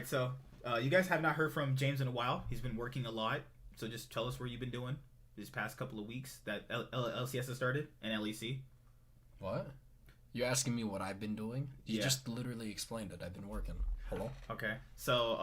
right, so you guys have not heard from James in a while. He's been working a lot. So just tell us where you've been doing this past couple of weeks that LCS has started and LEC. What? You asking me what I've been doing? You Yeah. just literally explained it. I've been working. Hello? Okay. So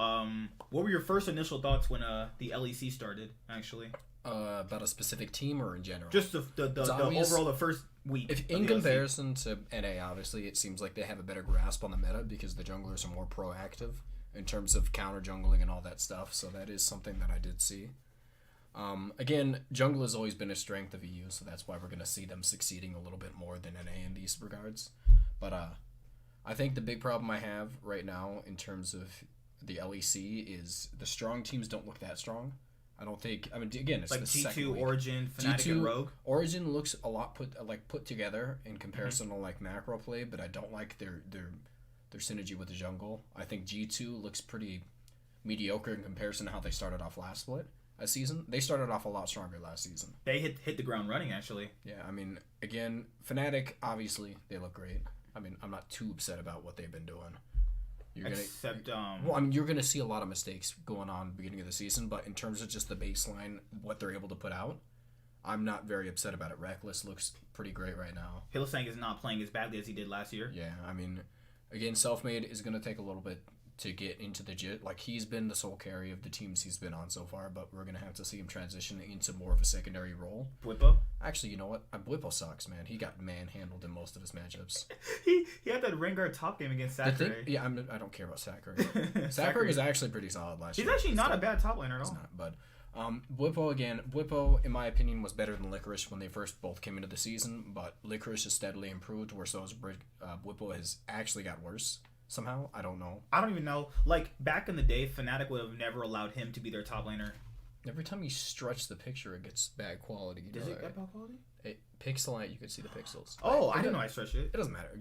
what were your first initial thoughts when the LEC started, actually? About a specific team or in general? Just the overall the first week. If in comparison to NA, obviously, it seems like they have a better grasp on the meta because the junglers are more proactive in terms of counter jungling and all that stuff. So that is something that I did see. Again, jungle has always been a strength of EU, so that's why we're going to see them succeeding a little bit more than NA in these regards. But I think the big problem I have right now in terms of the LEC is the strong teams don't look that strong. I don't think. I mean, again, it's like the G2, second week. Origin, Fnatic, G2, and Rogue. Origin looks a lot put together in comparison to like macro play, but I don't like their synergy with the jungle. I think G2 looks pretty mediocre in comparison to how they started off last split. A season. They started off a lot stronger last season. They hit the ground running, actually. Yeah, I mean, again, Fnatic, obviously, they look great. I mean, I'm not too upset about what they've been doing. You're gonna see a lot of mistakes going on at the beginning of the season, but in terms of just the baseline, what they're able to put out, I'm not very upset about it. Reckless looks pretty great right now. Hillsang is not playing as badly as he did last year. Yeah, I mean, again, Selfmade is gonna take a little bit to get into the JIT. Like, he's been the sole carry of the teams he's been on so far, but we're going to have to see him transition into more of a secondary role. Bwipo? Actually, you know what? Bwipo sucks, man. He got manhandled in most of his matchups. he had that Rengar top game against Sakurai. I don't care about Sakurai. Sakurai was actually pretty solid last year. He's actually not a bad top laner at all. He's not, but Bwipo, in my opinion, was better than Licorice when they first both came into the season, but Licorice has steadily improved, where so has Bwipo has actually got worse. Somehow, I don't know. I don't even know. Like, back in the day, Fnatic would have never allowed him to be their top laner. Every time you stretch the picture, it gets bad quality. Does it get bad quality? Pixelate, you can see the pixels. Oh, I didn't know I stretched it. It doesn't matter.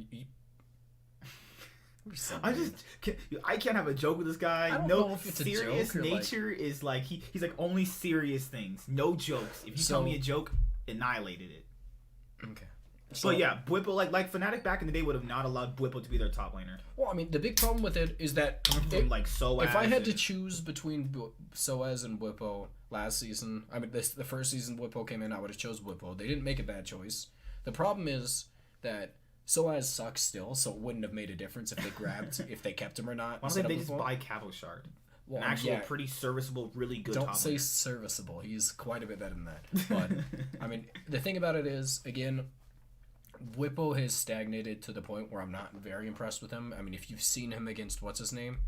I can't have a joke with this guy. I don't know if it's serious a joke or nature is like he's like only serious things. No jokes. If you tell me a joke, annihilated it. Okay. So, but yeah, Bwipo, like Fnatic back in the day would have not allowed Bwipo to be their top laner. Well, I mean, the big problem with it is that Soaz. If I had to choose between Soaz and Bwipo last season, I mean, the first season Bwipo came in, I would have chose Bwipo. They didn't make a bad choice. The problem is that Soaz sucks still, so it wouldn't have made a difference if they if they kept him or not. Why don't they just buy Cavalshard? Well, an actual pretty serviceable, really good top laner. Don't say serviceable. He's quite a bit better than that. But, I mean, the thing about it is, again, Bwipo has stagnated to the point where I'm not very impressed with him. I mean, if you've seen him against what's his name?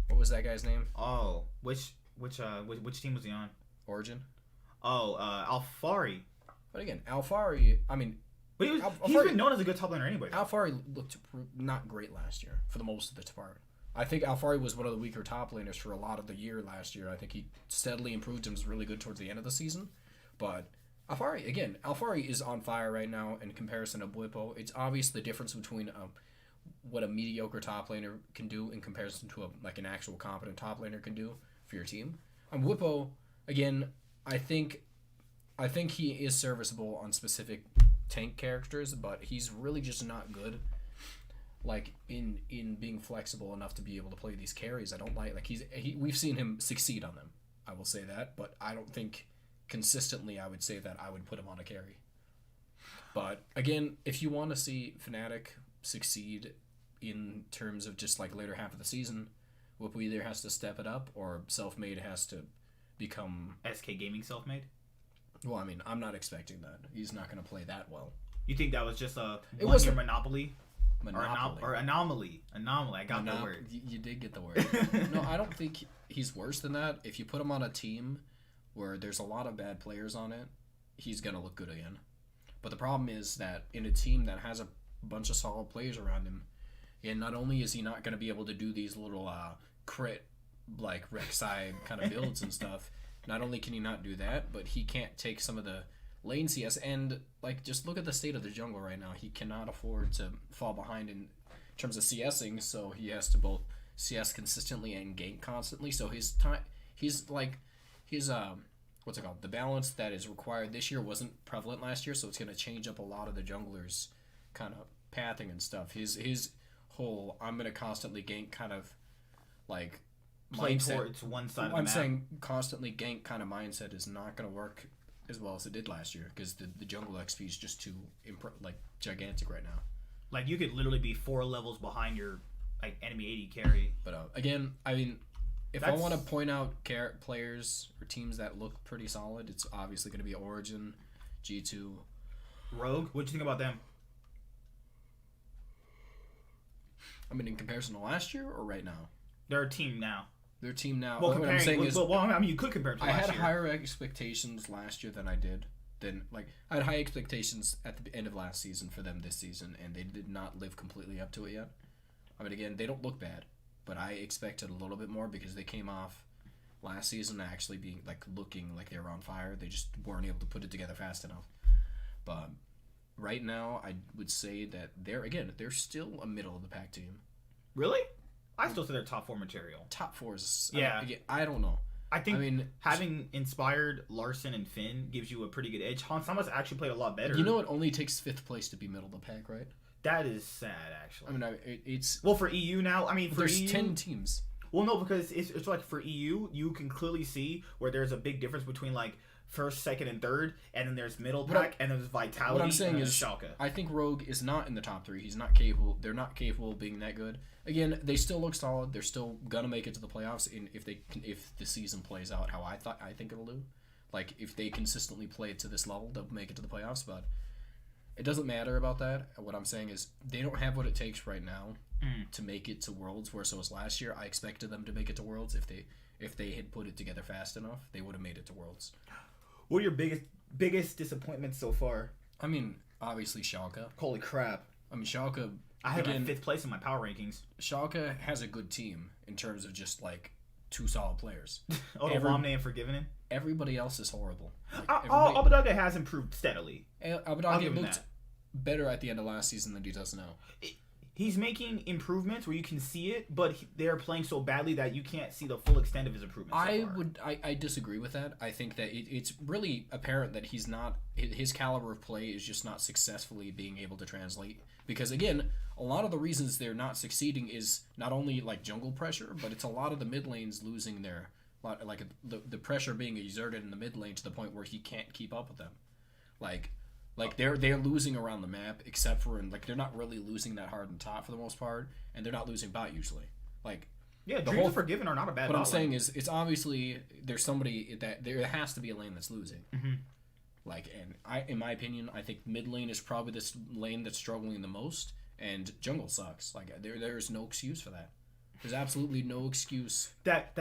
What was that guy's name? Oh, which team was he on? Origin. Oh, Alphari. But again, Alphari. I mean, but he's been known as a good top laner anyway. Alphari looked not great last year for the most of the part. I think Alphari was one of the weaker top laners for a lot of the year last year. I think he steadily improved and was really good towards the end of the season, but. Alphari is on fire right now in comparison to Bwipo. It's obvious the difference between what a mediocre top laner can do in comparison to an actual competent top laner can do for your team. Bwipo, again, I think he is serviceable on specific tank characters, but he's really just not good like in being flexible enough to be able to play these carries. I don't like we've seen him succeed on them. I will say that, but I don't think consistently, I would say that I would put him on a carry. But again, if you want to see Fnatic succeed in terms of just like later half of the season, Bwipo either has to step it up or Selfmade has to become SK Gaming Selfmade. Well, I mean, I'm not expecting that. He's not going to play that well. You think that was just a one-year monopoly? Monopoly. Or anomaly. Anomaly. I got the word. You did get the word. No, I don't think he's worse than that. If you put him on a team where there's a lot of bad players on it, he's going to look good again. But the problem is that in a team that has a bunch of solid players around him, and not only is he not going to be able to do these little crit, like Rek'Sai kind of builds and stuff, not only can he not do that, but he can't take some of the lane CS. And like, just look at the state of the jungle right now. He cannot afford to fall behind in terms of CSing, so he has to both CS consistently and gank constantly. So his what's it called? The balance that is required this year wasn't prevalent last year, so it's going to change up a lot of the junglers' kind of pathing and stuff. His whole I'm going to constantly gank kind of like play mindset. towards one side of the I'm map. saying constantly gank kind of mindset is not going to work as well as it did last year because the jungle XP is just too gigantic right now. Like you could literally be 4 levels behind your like enemy AD carry. But again, I mean, if I want to point out players or teams that look pretty solid, it's obviously going to be Origin, G2, Rogue. What do you think about them? I mean, in comparison to last year or right now? They're a team now. Their team now. Well, what I'm saying is, I mean, you could compare them to I last had year. higher expectations last year than I did. I had high expectations at the end of last season for them this season, and they did not live completely up to it yet. I mean, again, they don't look bad, but I expected a little bit more because they came off last season actually being looking like they were on fire. They just weren't able to put it together fast enough. But right now, I would say that they're still a middle of the pack team. Really? I still say they're top 4 material. Top 4 is I Yeah. don't know. I think having inspired Larson and Finn gives you a pretty good edge. Hansama's actually played a lot better. You know, it only takes 5th place to be middle of the pack, right? That is sad, actually. I mean, it's well for EU now. I mean, for there's EU, 10 teams. Well, no, because it's like for EU, you can clearly see where there's a big difference between like first, second, and third, and then there's middle pack, and then there's Vitality. What I'm saying and is, Schalke. I think Rogue is not in the top 3. He's not capable. They're not capable of being that good. Again, they still look solid. They're still gonna make it to the playoffs. If the season plays out how I think it'll do, like if they consistently play it to this level, they'll make it to the playoffs. But it doesn't matter about that. What I'm saying is they don't have what it takes right now to make it to Worlds. Where so was last year, I expected them to make it to Worlds. If they had put it together fast enough, they would have made it to Worlds. What are your biggest disappointments so far? I mean, obviously Schalke. Holy crap! I mean, Schalke. I have them 5th place in my power rankings. Schalke has a good team in terms of just like 2 solid players. Romney and Forgiven. Everybody else is horrible. Abudaga has improved steadily. Abudaga looked better at the end of last season than he does now. He's making improvements where you can see it, but they're playing so badly that you can't see the full extent of his improvements. I disagree with that. I think that it's really apparent that he's not his caliber of play is just not successfully being able to translate. Because again, a lot of the reasons they're not succeeding is not only like jungle pressure, but it's a lot of the mid lanes losing their the pressure being exerted in the mid lane to the point where he can't keep up with them. Like they're losing around the map, except for they're not really losing that hard in top for the most part, and they're not losing bot usually. Dreams of Forgiven are not a bad. What I'm saying is, it's obviously there's somebody that there has to be a lane that's losing. Mm-hmm. In my opinion, I think mid lane is probably this lane that's struggling the most, and jungle sucks. There's no excuse for that. There's absolutely no excuse. But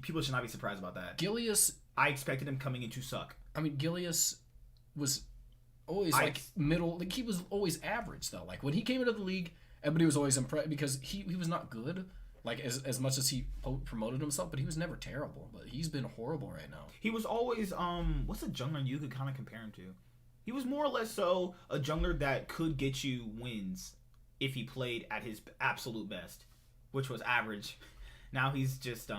people should not be surprised about that. Gilius, I expected him coming in to suck. I mean, Gilius was always middle. He was always average though. Like when he came into the league, everybody was always impressed because he was not good. As much as he promoted himself, but he was never terrible. But he's been horrible right now. He was always what's a jungler you could kind of compare him to? He was more or less so a jungler that could get you wins if he played at his absolute best, which was average. Now he's just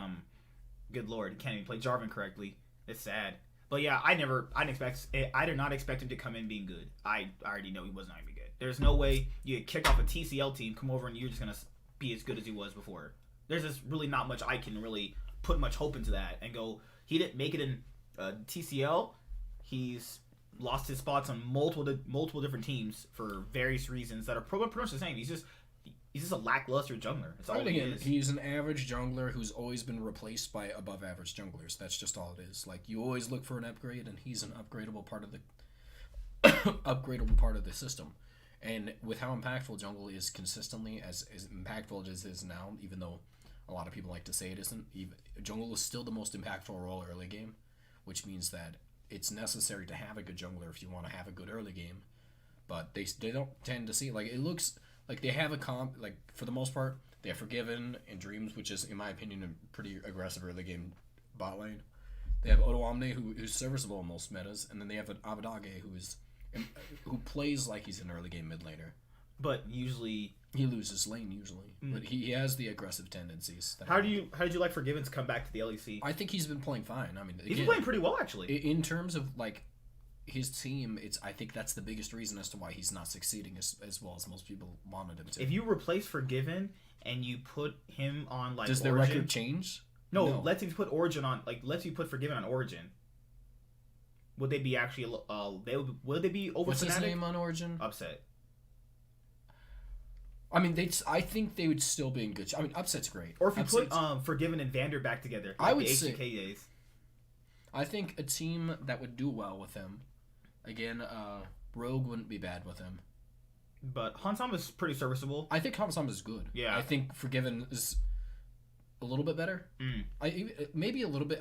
good lord, he can't even play Jarvan correctly. It's sad. But yeah, I did not expect him to come in being good. I already know he was not even good. There's no way you kick off a TCL team, come over and you're just gonna be as good as he was before. There's just really not much I can really put much hope into that and go. He didn't make it in TCL. He's lost his spots on multiple different teams for various reasons that are pretty much the same. He's just a lackluster jungler. That's all he is. He's an average jungler who's always been replaced by above average junglers. That's just all it is. You always look for an upgrade, and he's an upgradable part of the system. And with how impactful jungle is consistently, as impactful as it is now, even though a lot of people like to say it isn't, jungle is still the most impactful role early game, which means that it's necessary to have a good jungler if you want to have a good early game. But they don't tend to see it looks like they have a comp, for the most part, they have Forgiven and Dreams, which is, in my opinion, a pretty aggressive early game bot lane. They have Odoamne, who's serviceable in most metas, and then they have an Abbedagge, who plays like he's an early game mid laner. But usually he loses lane usually. But he has the aggressive tendencies. How did you like Forgiven to come back to the LEC? I think he's been playing fine. I mean, he's been playing pretty well actually. In terms of his team, I think that's the biggest reason as to why he's not succeeding as well as most people wanted him to. If you replace Forgiven and you put him on does their record change? No, let's say you put Origin on, like, let's say you put Forgiven on Origin. Would they be actually, would they be over What's Fnatic? his name on Origin? Upset. I mean, I think they would still be in good shape. I mean, Upset's great. Or if you put Forgiven and Vander back together, like I would the say, HTK days. I think a team that would do well with him, again, Rogue wouldn't be bad with him. But Hansam is pretty serviceable. I think Hansam is good. Yeah. I think Forgiven is a little bit better. Maybe a little bit.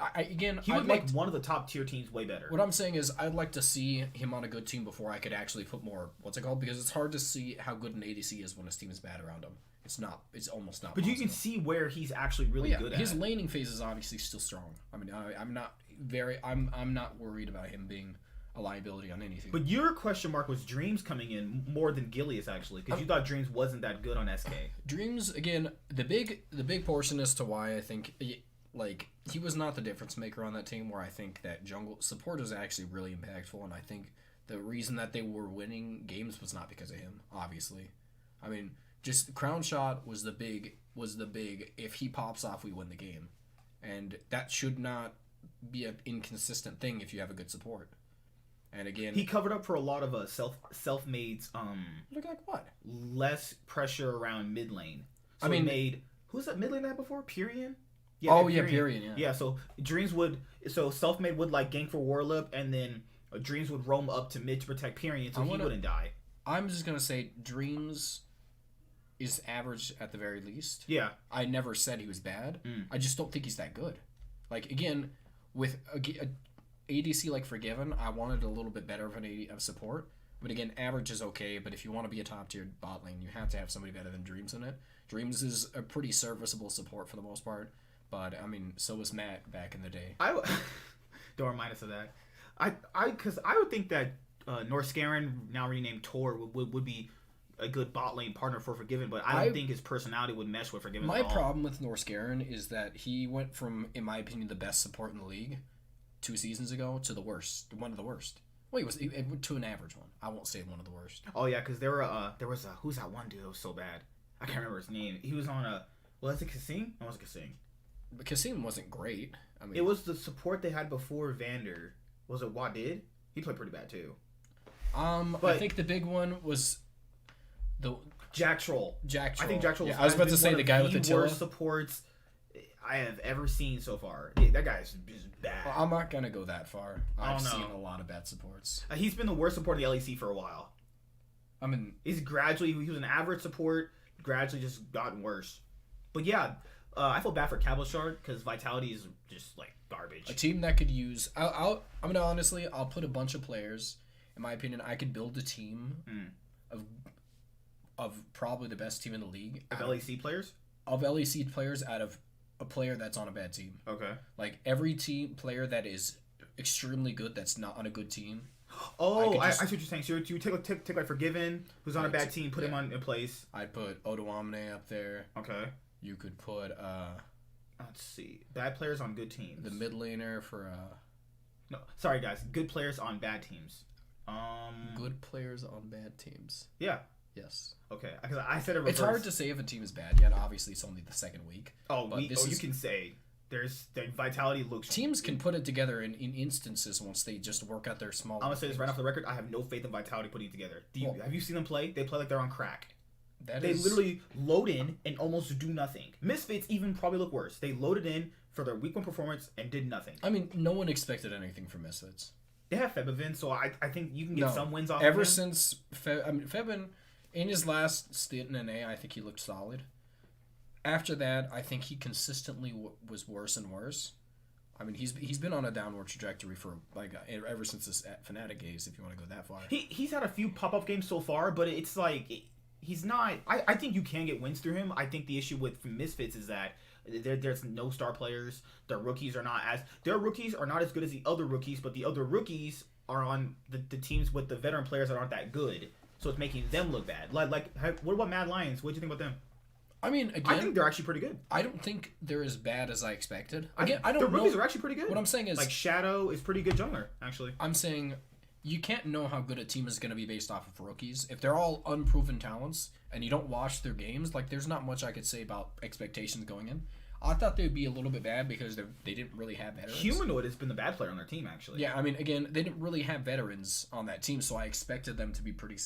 He would make one of the top tier teams way better. What I'm saying is, I'd like to see him on a good team before I could actually put more. What's it called? Because it's hard to see how good an ADC is when his team is bad around him. It's not. It's almost not. But possible. you can see where he's actually really good at. His laning phase is obviously still strong. I mean, I'm not worried about him being a liability on anything. But your question mark was Dreams coming in more than Gilius actually, because you thought Dreams wasn't that good on SK. Dreams, again, the big portion as to why I think he was not the difference maker on that team. Where I think that jungle support is actually really impactful, and I think the reason that they were winning games was not because of him. Obviously, I mean, just Crown Shot was the big. If he pops off, we win the game, and that should not be an inconsistent thing if you have a good support. And again, he covered up for a lot of self-made look like what? Less pressure around mid lane. So I mean, made who's that mid lane that before? Purian? Purian, yeah. Yeah, so self-made would like gank for Warlip, and then Dreams would roam up to mid to protect Purian so he wouldn't die. I'm just gonna say Dreams is average at the very least. Yeah. I never said he was bad. I just don't think he's that good. Like, again, with a ADC like Forgiven, I wanted a little bit better of support. But again, average is okay, but if you want to be a top-tier bot lane, you have to have somebody better than Dreams in it. Dreams is a pretty serviceable support for the most part, but, I mean, so was Matt back in the day. Don't remind us of that. Because I would think that Norskaran, now renamed Tor, would be a good bot lane partner for Forgiven, but I don't think his personality would mesh with Forgiven at all. My problem with Norskaran is that he went from, in my opinion, the best support in the league 2 seasons ago to the worst, one of the worst. Well, he went to an average one. I won't say one of the worst. Oh yeah, because there was who's that one dude that was so bad? I can't remember his name. He was on was it Kassim? No, it was Kassim. But Kassim wasn't great. I mean, it was the support they had before Vander. Was it Wadid? He played pretty bad too. But I think the big one was the Jack Troll. I think Jack Troll. Yeah, I was about to say the guy with the worst supports I have ever seen so far. That guy's just bad. Well, I'm not gonna go that far. I've seen a lot of bad supports. He's been the worst support in the LEC for a while. I mean, he was an average support, gradually just gotten worse. But yeah, I feel bad for Cabochard because Vitality is just like garbage. A team that could use. I'm gonna honestly, I'll put a bunch of players. In my opinion, I could build a team of probably the best team in the league. Of LEC players? Of LEC players out of a player that's on a bad team. Okay. Like every team player that is extremely good that's not on a good team. Oh, I see what you're saying. So you take like Forgiven, who's on a bad team, put him on in place. I'd put Odoamne up there. Okay. You could put let's see. Bad players on good teams. The mid laner for No, sorry guys. Good players on bad teams. Good players on bad teams. Yeah. Yes. Okay, because I said it reverse. It's hard to say if a team is bad yet. Obviously, it's only the second week. You can say the Vitality looks. Teams can put it together in instances once they just work out their small. I'm gonna say this right off the record. I have no faith in Vitality putting it together. Have you seen them play? They play like they're on crack. They literally load in and almost do nothing. Misfits even probably look worse. They loaded in for their week 1 performance and did nothing. I mean, no one expected anything from Misfits. They have Febivin, so I think you can get some wins off. Ever since Febin. In his last stint in NA, I think he looked solid. After that, I think he consistently was worse and worse. I mean, he's been on a downward trajectory for ever since his Fnatic days, if you want to go that far. He's had a few pop-up games so far, but it's like he's not. I think you can get wins through him. I think the issue with Misfits is that there's no star players. Their rookies are not as good as the other rookies, but the other rookies are on the teams with the veteran players that aren't that good. So it's making them look bad. What about Mad Lions? What do you think about them? I mean, again, I think they're actually pretty good. I don't think they're as bad as I expected. Again, I don't know. The rookies are actually pretty good. What I'm saying is, like Shadow is pretty good jungler, actually. I'm saying you can't know how good a team is going to be based off of rookies. If they're all unproven talents and you don't watch their games, like there's not much I could say about expectations going in. I thought they'd be a little bit bad because they didn't really have veterans. Humanoid has been the bad player on their team, actually. Yeah, I mean, again, they didn't really have veterans on that team, so I expected them to be pretty,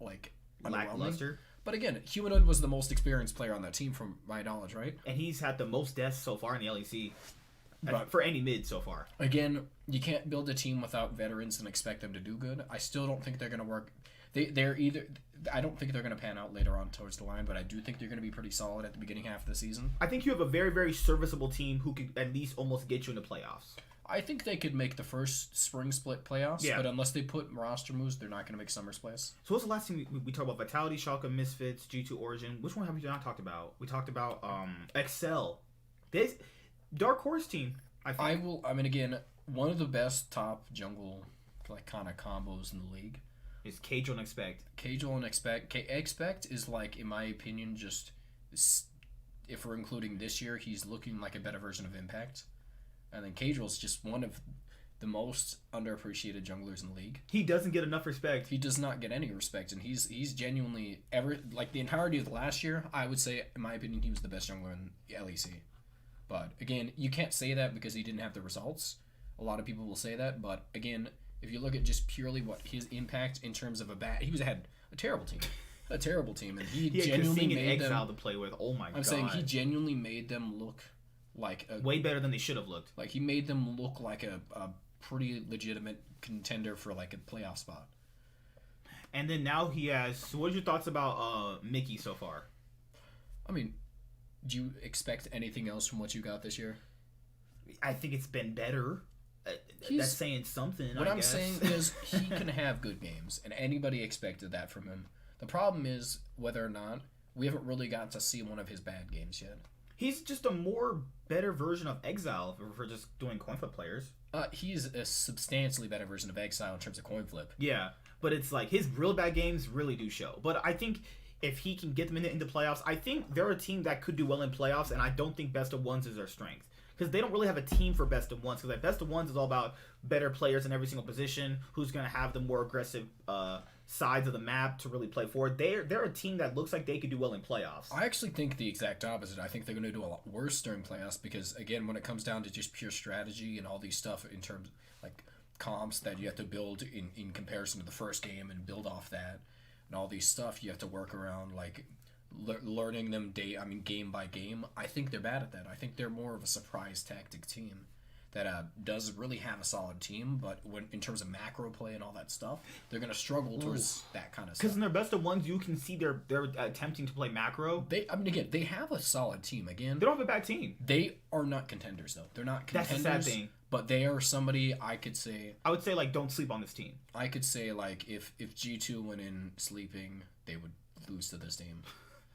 underwhelming. Lackluster. But again, Humanoid was the most experienced player on that team, from my knowledge, right? And he's had the most deaths so far in the LEC. But for any mid so far. Again, you can't build a team without veterans and expect them to do good. I still don't think they're going to work. They're either... I don't think they're going to pan out later on towards the line, but I do think they're going to be pretty solid at the beginning half of the season. I think you have a very, very serviceable team who could at least almost get you in the playoffs. I think they could make the first spring split playoffs, but unless they put roster moves, they're not going to make summer splits. So what's the last team we talked about? Vitality, Schalke, Misfits, G2 Origin. Which one have we not talked about? We talked about Excel. This Dark Horse team, I think. Again, one of the best top jungle kind of combos in the league is Cagel and Expect. Cagel and Expect. Expect is, in my opinion, just, if we're including this year, he's looking like a better version of Impact. And then Cagel's just one of the most underappreciated junglers in the league. He doesn't get enough respect. He does not get any respect, and he's genuinely the entirety of the last year, I would say, in my opinion, he was the best jungler in LEC. But again, you can't say that because he didn't have the results. A lot of people will say that, but again, if you look at just purely what his impact in terms of he had a terrible team. A terrible team, and he genuinely made Exile to play with. Oh my god! I'm saying he genuinely made them look like way better than they should have looked. Like he made them look like a pretty legitimate contender for a playoff spot. And then now he has. So what's your thoughts about Mickey so far? I mean, do you expect anything else from what you got this year? I think it's been better. That's saying something. What I'm saying is he can have good games, and anybody expected that from him. The problem is whether or not we haven't really gotten to see one of his bad games yet. He's just a more better version of Exile if we're just doing coin flip players. He's a substantially better version of Exile in terms of coin flip. Yeah, but it's his real bad games really do show. But I think if he can get them into playoffs, I think they're a team that could do well in playoffs, and I don't think best of ones is their strength. Because they don't really have a team for best of ones. Because best of ones is all about better players in every single position, who's going to have the more aggressive sides of the map to really play forward. They're a team that looks like they could do well in playoffs. I actually think the exact opposite. I think they're going to do a lot worse during playoffs because, again, when it comes down to just pure strategy and all these stuff in terms of comps that you have to build in comparison to the first game and build off that and all these stuff you have to work around learning them game by game. I think they're bad at that. I think they're more of a surprise tactic team that does really have a solid team, but in terms of macro play and all that stuff, they're going to struggle towards that kind of stuff. Because in their best of ones, you can see they're attempting to play macro. They have a solid team. Again, they don't have a bad team. They are not contenders though. They're not contenders. That's the sad thing. But they are somebody I would say don't sleep on this team. I could say if G2 went in sleeping, they would lose to this team.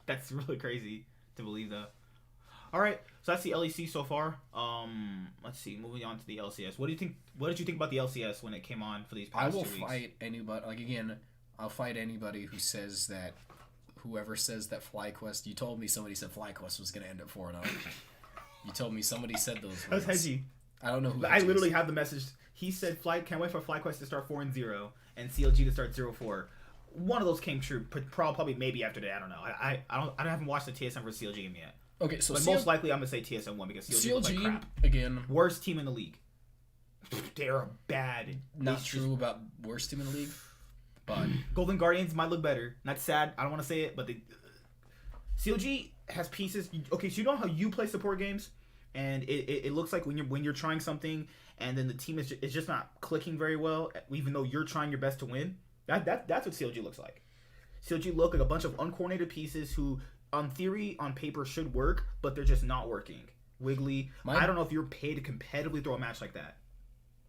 That's really crazy to believe that. All right, so that's the LEC so far. Let's see. Moving on to the LCS. What did you think about the LCS when it came on for these past 2 weeks? I will fight anybody. I'll fight anybody who says that. Whoever says that FlyQuest. You told me somebody said FlyQuest was going to end at 4-0. You told me somebody said those words. That was Hedgie. I don't know who. I literally have the message. He said, "Can't wait for FlyQuest to start 4-0 and CLG to start 0-4." One of those came true. Probably maybe after that. I don't know. I haven't watched the TSM versus CLG game yet. Okay, so but most likely I'm gonna say TSM won because CLG looks like crap. Again, worst team in the league. They're bad. Not true about worst team in the league, but Golden Guardians might look better. Not sad. I don't want to say it, but CLG has pieces. Okay, so you know how you play support games, and it looks like when you're trying something, and then the team is just not clicking very well, even though you're trying your best to win. That's what CLG looks like. CLG look like a bunch of uncoordinated pieces who, on theory, on paper, should work, but they're just not working. Wiggly. I don't know if you're paid to competitively throw a match like that.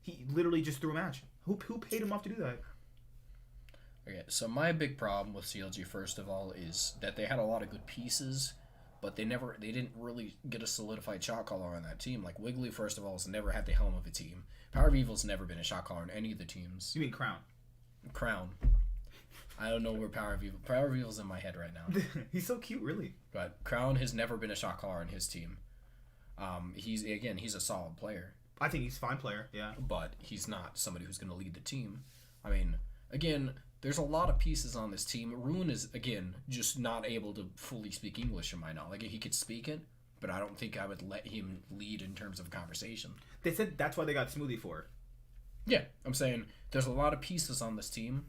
He literally just threw a match. Who paid him off to do that? Okay, so my big problem with CLG, first of all, is that they had a lot of good pieces, but they didn't really get a solidified shot caller on that team. Like Wiggly, first of all, has never had the helm of a team. Power of Evil's never been a shot caller in any of the teams. You mean Crown? Crown. I don't know where Power of Evil's in my head right now. He's so cute, really. But Crown has never been a shot caller in his team. He's a solid player. I think he's a fine player, yeah. But he's not somebody who's going to lead the team. I mean, again, there's a lot of pieces on this team. Ruin is, again, just not able to fully speak English in my knowledge. Like, he could speak it, but I don't think I would let him lead in terms of conversation. They said that's why they got Smoothie for. Yeah, I'm saying there's a lot of pieces on this team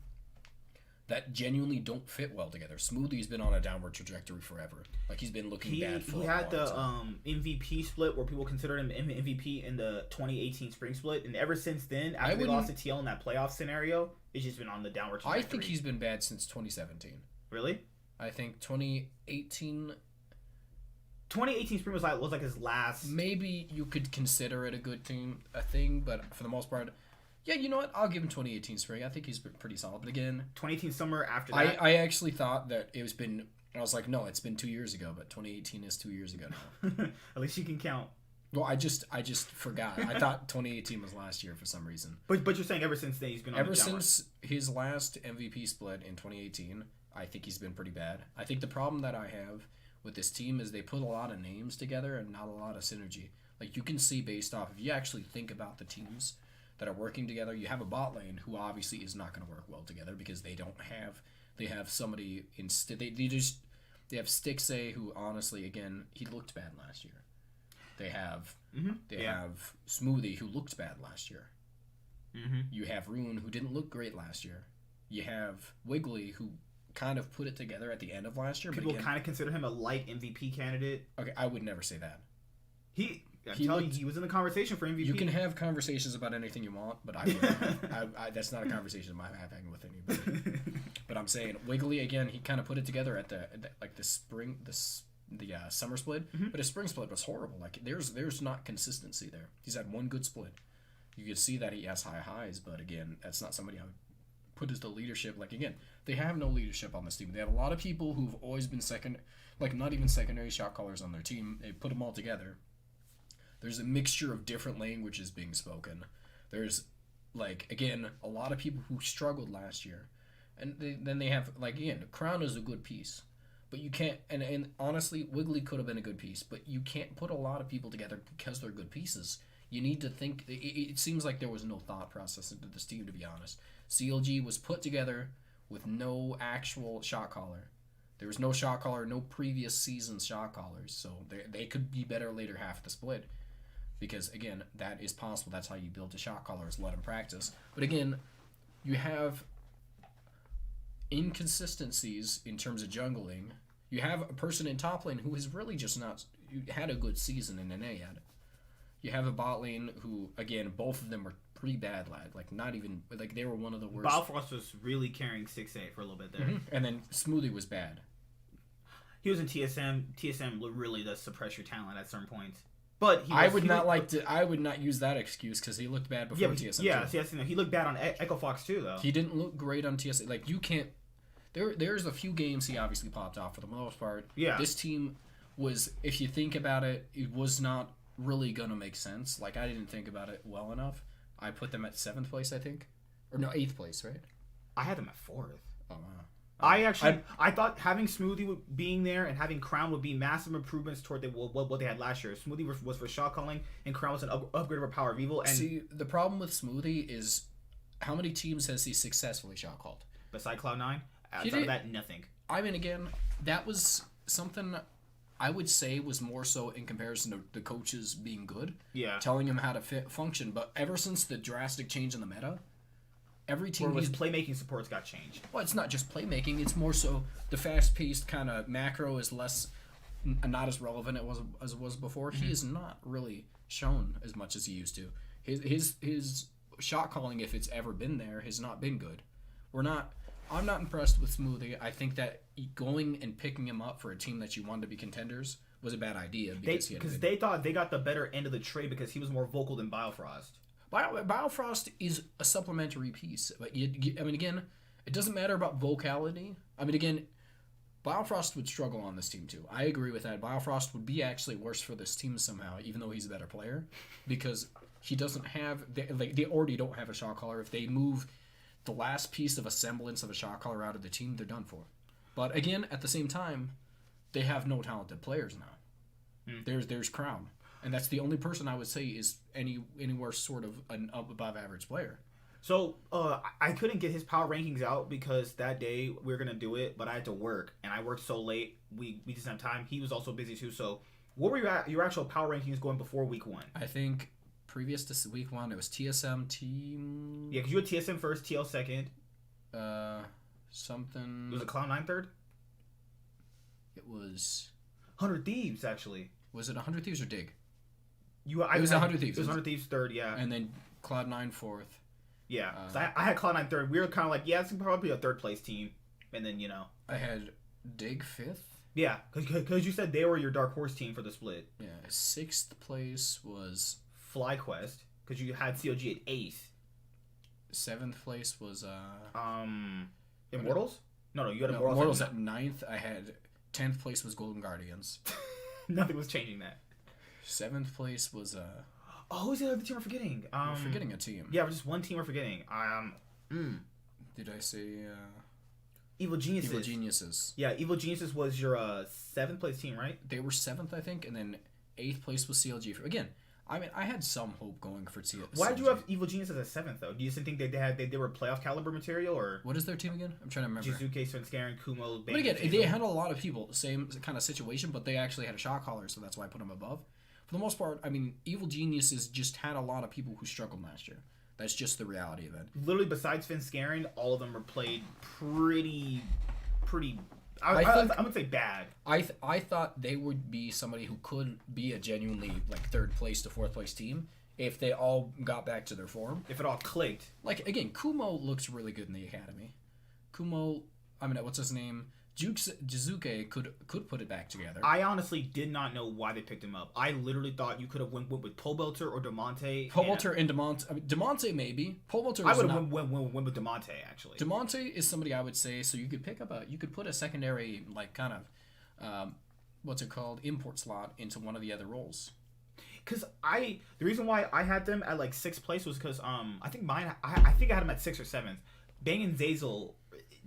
that genuinely don't fit well together. Smoothie's been on a downward trajectory forever. Like, he's been looking bad for a He had the time. MVP split where people considered him MVP in the 2018 spring split, and ever since then, after they lost to TL in that playoff scenario, it's just been on the downward trajectory. I think he's been bad since 2017. Really? I think 2018 spring was like his last. Maybe you could consider it a thing, but for the most part, yeah, you know what? I'll give him 2018 spring. I think he's been pretty solid. But again, 2018 summer after that. I actually thought that it was been. I was like, no, it's been 2 years ago, but 2018 is 2 years ago now. At least you can count. Well, I just forgot. I thought 2018 was last year for some reason. But you're saying ever since then he's been on ever the downward. since his last MVP split in 2018. I think he's been pretty bad. I think the problem that I have with this team is they put a lot of names together and not a lot of synergy. Like, you can see based off, if you actually think about the teams that are working together, you have a bot lane who obviously is not going to work well together because they have somebody instead. They have Stixay, who honestly, again, he looked bad last year. They have have Smoothie, who looked bad last year. Mm-hmm. You have Rune, who didn't look great last year. You have Wiggly, who kind of put it together at the end of last year. People but kind of consider him a light MVP candidate. Okay, I would never say that. I'm telling you, he was in the conversation for MVP. You can have conversations about anything you want, but I wouldn't. That's not a conversation I'm having with anybody. But I'm saying Wiggly, again, he kind of put it together at the summer split, but his spring split was horrible. Like, there's not consistency there. He's had one good split. You can see that he has high highs, but again, that's not somebody I would put as the leadership. Like, again, they have no leadership on this team. They have a lot of people who've always been not even secondary shot callers on their team. They put them all together. There's a mixture of different languages being spoken. There's, like, again, a lot of people who struggled last year. And then they have, like, again, Crown is a good piece. But you can't, and honestly, Wiggly could have been a good piece, but you can't put a lot of people together because they're good pieces. You need to think, it seems like there was no thought process into this team, to be honest. CLG was put together with no actual shot caller. There was no shot caller, no previous season's shot callers, so they could be better later half of the split. Because, again, that is possible. That's how you build a shot caller, is let them practice. But, again, you have inconsistencies in terms of jungling. You have a person in top lane who has really just not had a good season in NA yet. You have a bot lane who, again, both of them were pretty bad, lad. Like, not even, like, they were one of the worst. Balfrost was really carrying 6-8 for a little bit there. And then Smoothie was bad. He was in TSM. TSM really does suppress your talent at certain points. But I would not use that excuse because he looked bad before TSM. Yeah, he looked bad on Echo Fox too, though. He didn't look great on TSM. Like, you can't. There's a few games he obviously popped off for the most part. Yeah. This team was, if you think about it, it was not really gonna make sense. Like, I didn't think about it well enough. I put them at 7th place, I think, or no, 8th place, right? I had them at 4th. Oh wow. I thought having Smoothie being there and having Crown would be massive improvements toward what they had last year. Smoothie was for shot calling, and Crown was an upgrade over Power of Evil. And see, the problem with Smoothie is how many teams has he successfully shot called? Beside Cloud9, outside of that, nothing. I mean, again, that was something I would say was more so in comparison to the coaches being good, telling him how to function. But ever since the drastic change in the meta, every team his playmaking supports got changed. Well, it's not just playmaking; it's more so the fast-paced kind of macro is not as relevant as it was before. He is not really shown as much as he used to. His shot calling, if it's ever been there, has not been good. I'm not impressed with Smoothie. I think that going and picking him up for a team that you wanted to be contenders was a bad idea because they thought they got the better end of the trade because he was more vocal than Biofrost. Biofrost is a supplementary piece, but I mean, again, it doesn't matter about vocality. I mean, again, Biofrost would struggle on this team too. I agree with that. Biofrost would be actually worse for this team somehow, even though he's a better player, because he doesn't have they already don't have a shot caller. If they move the last piece of a semblance of a shot caller out of the team, they're done for. But again, at the same time, they have no talented players now. There's Crown. And that's the only person I would say is anywhere sort of an above average player. So I couldn't get his power rankings out because that day we were gonna do it, but I had to work, and I worked so late we just didn't have time. He was also busy too, so What were your actual power rankings going before week 1? I think previous to week 1, it was TSM team. Yeah, because you had TSM first, TL second. Something. Was it Cloud9 third? It was 100 Thieves, actually. Was it 100 Thieves or Dig? It was 100 Thieves. It was 100 Thieves third, yeah. And then Cloud9 fourth. Yeah, so I had Cloud9 third. We were kind of like, yeah, it's probably a third place team. And then, I had Dig fifth. Yeah, because you said they were your dark horse team for the split. Yeah, sixth place was FlyQuest, because you had COG at 8th. Seventh place was Immortals? No, you had Immortals at 9th. I had 10th place was Golden Guardians. Nothing was changing that. 7th place was who's the other team we're forgetting? we're forgetting a team. Yeah, just one team we're forgetting. Did I say Evil Geniuses? Evil Geniuses. Yeah, Evil Geniuses was your 7th place team, right? They were 7th, I think, and then 8th place was CLG. Again, I mean, I had some hope going for CLG. Why did you have Evil Geniuses as 7th, though? Do you think they were playoff caliber material, or what is their team again? I'm trying to remember. Jizuke, Svenskaren, Kumo, But again, they had a lot of people, same kind of situation, but they actually had a shot caller, so that's why I put them above. For the most part, I mean, Evil Geniuses just had a lot of people who struggled last year. That's just the reality of it. Literally, besides Svenskaren, all of them were played pretty. I'm gonna say bad. I thought they would be somebody who could be a genuinely like 3rd place to 4th place team if they all got back to their form. If it all clicked. Like again, Kumo looks really good in the academy. Kumo, I mean, what's his name? Jizuke could put it back together. I honestly did not know why they picked him up. I literally thought you could have went with Pobelter or Demonte. Pobelter and Demonte. I mean, Demonte maybe. Pobelter. I would have went with Demonte actually. Demonte is somebody I would say so you could pick up you could put a secondary like kind of what's it called import slot into one of the other roles. Because the reason why I had them at like 6th place was because I think I think I had them at 6th or 7th. Bang and Zazel.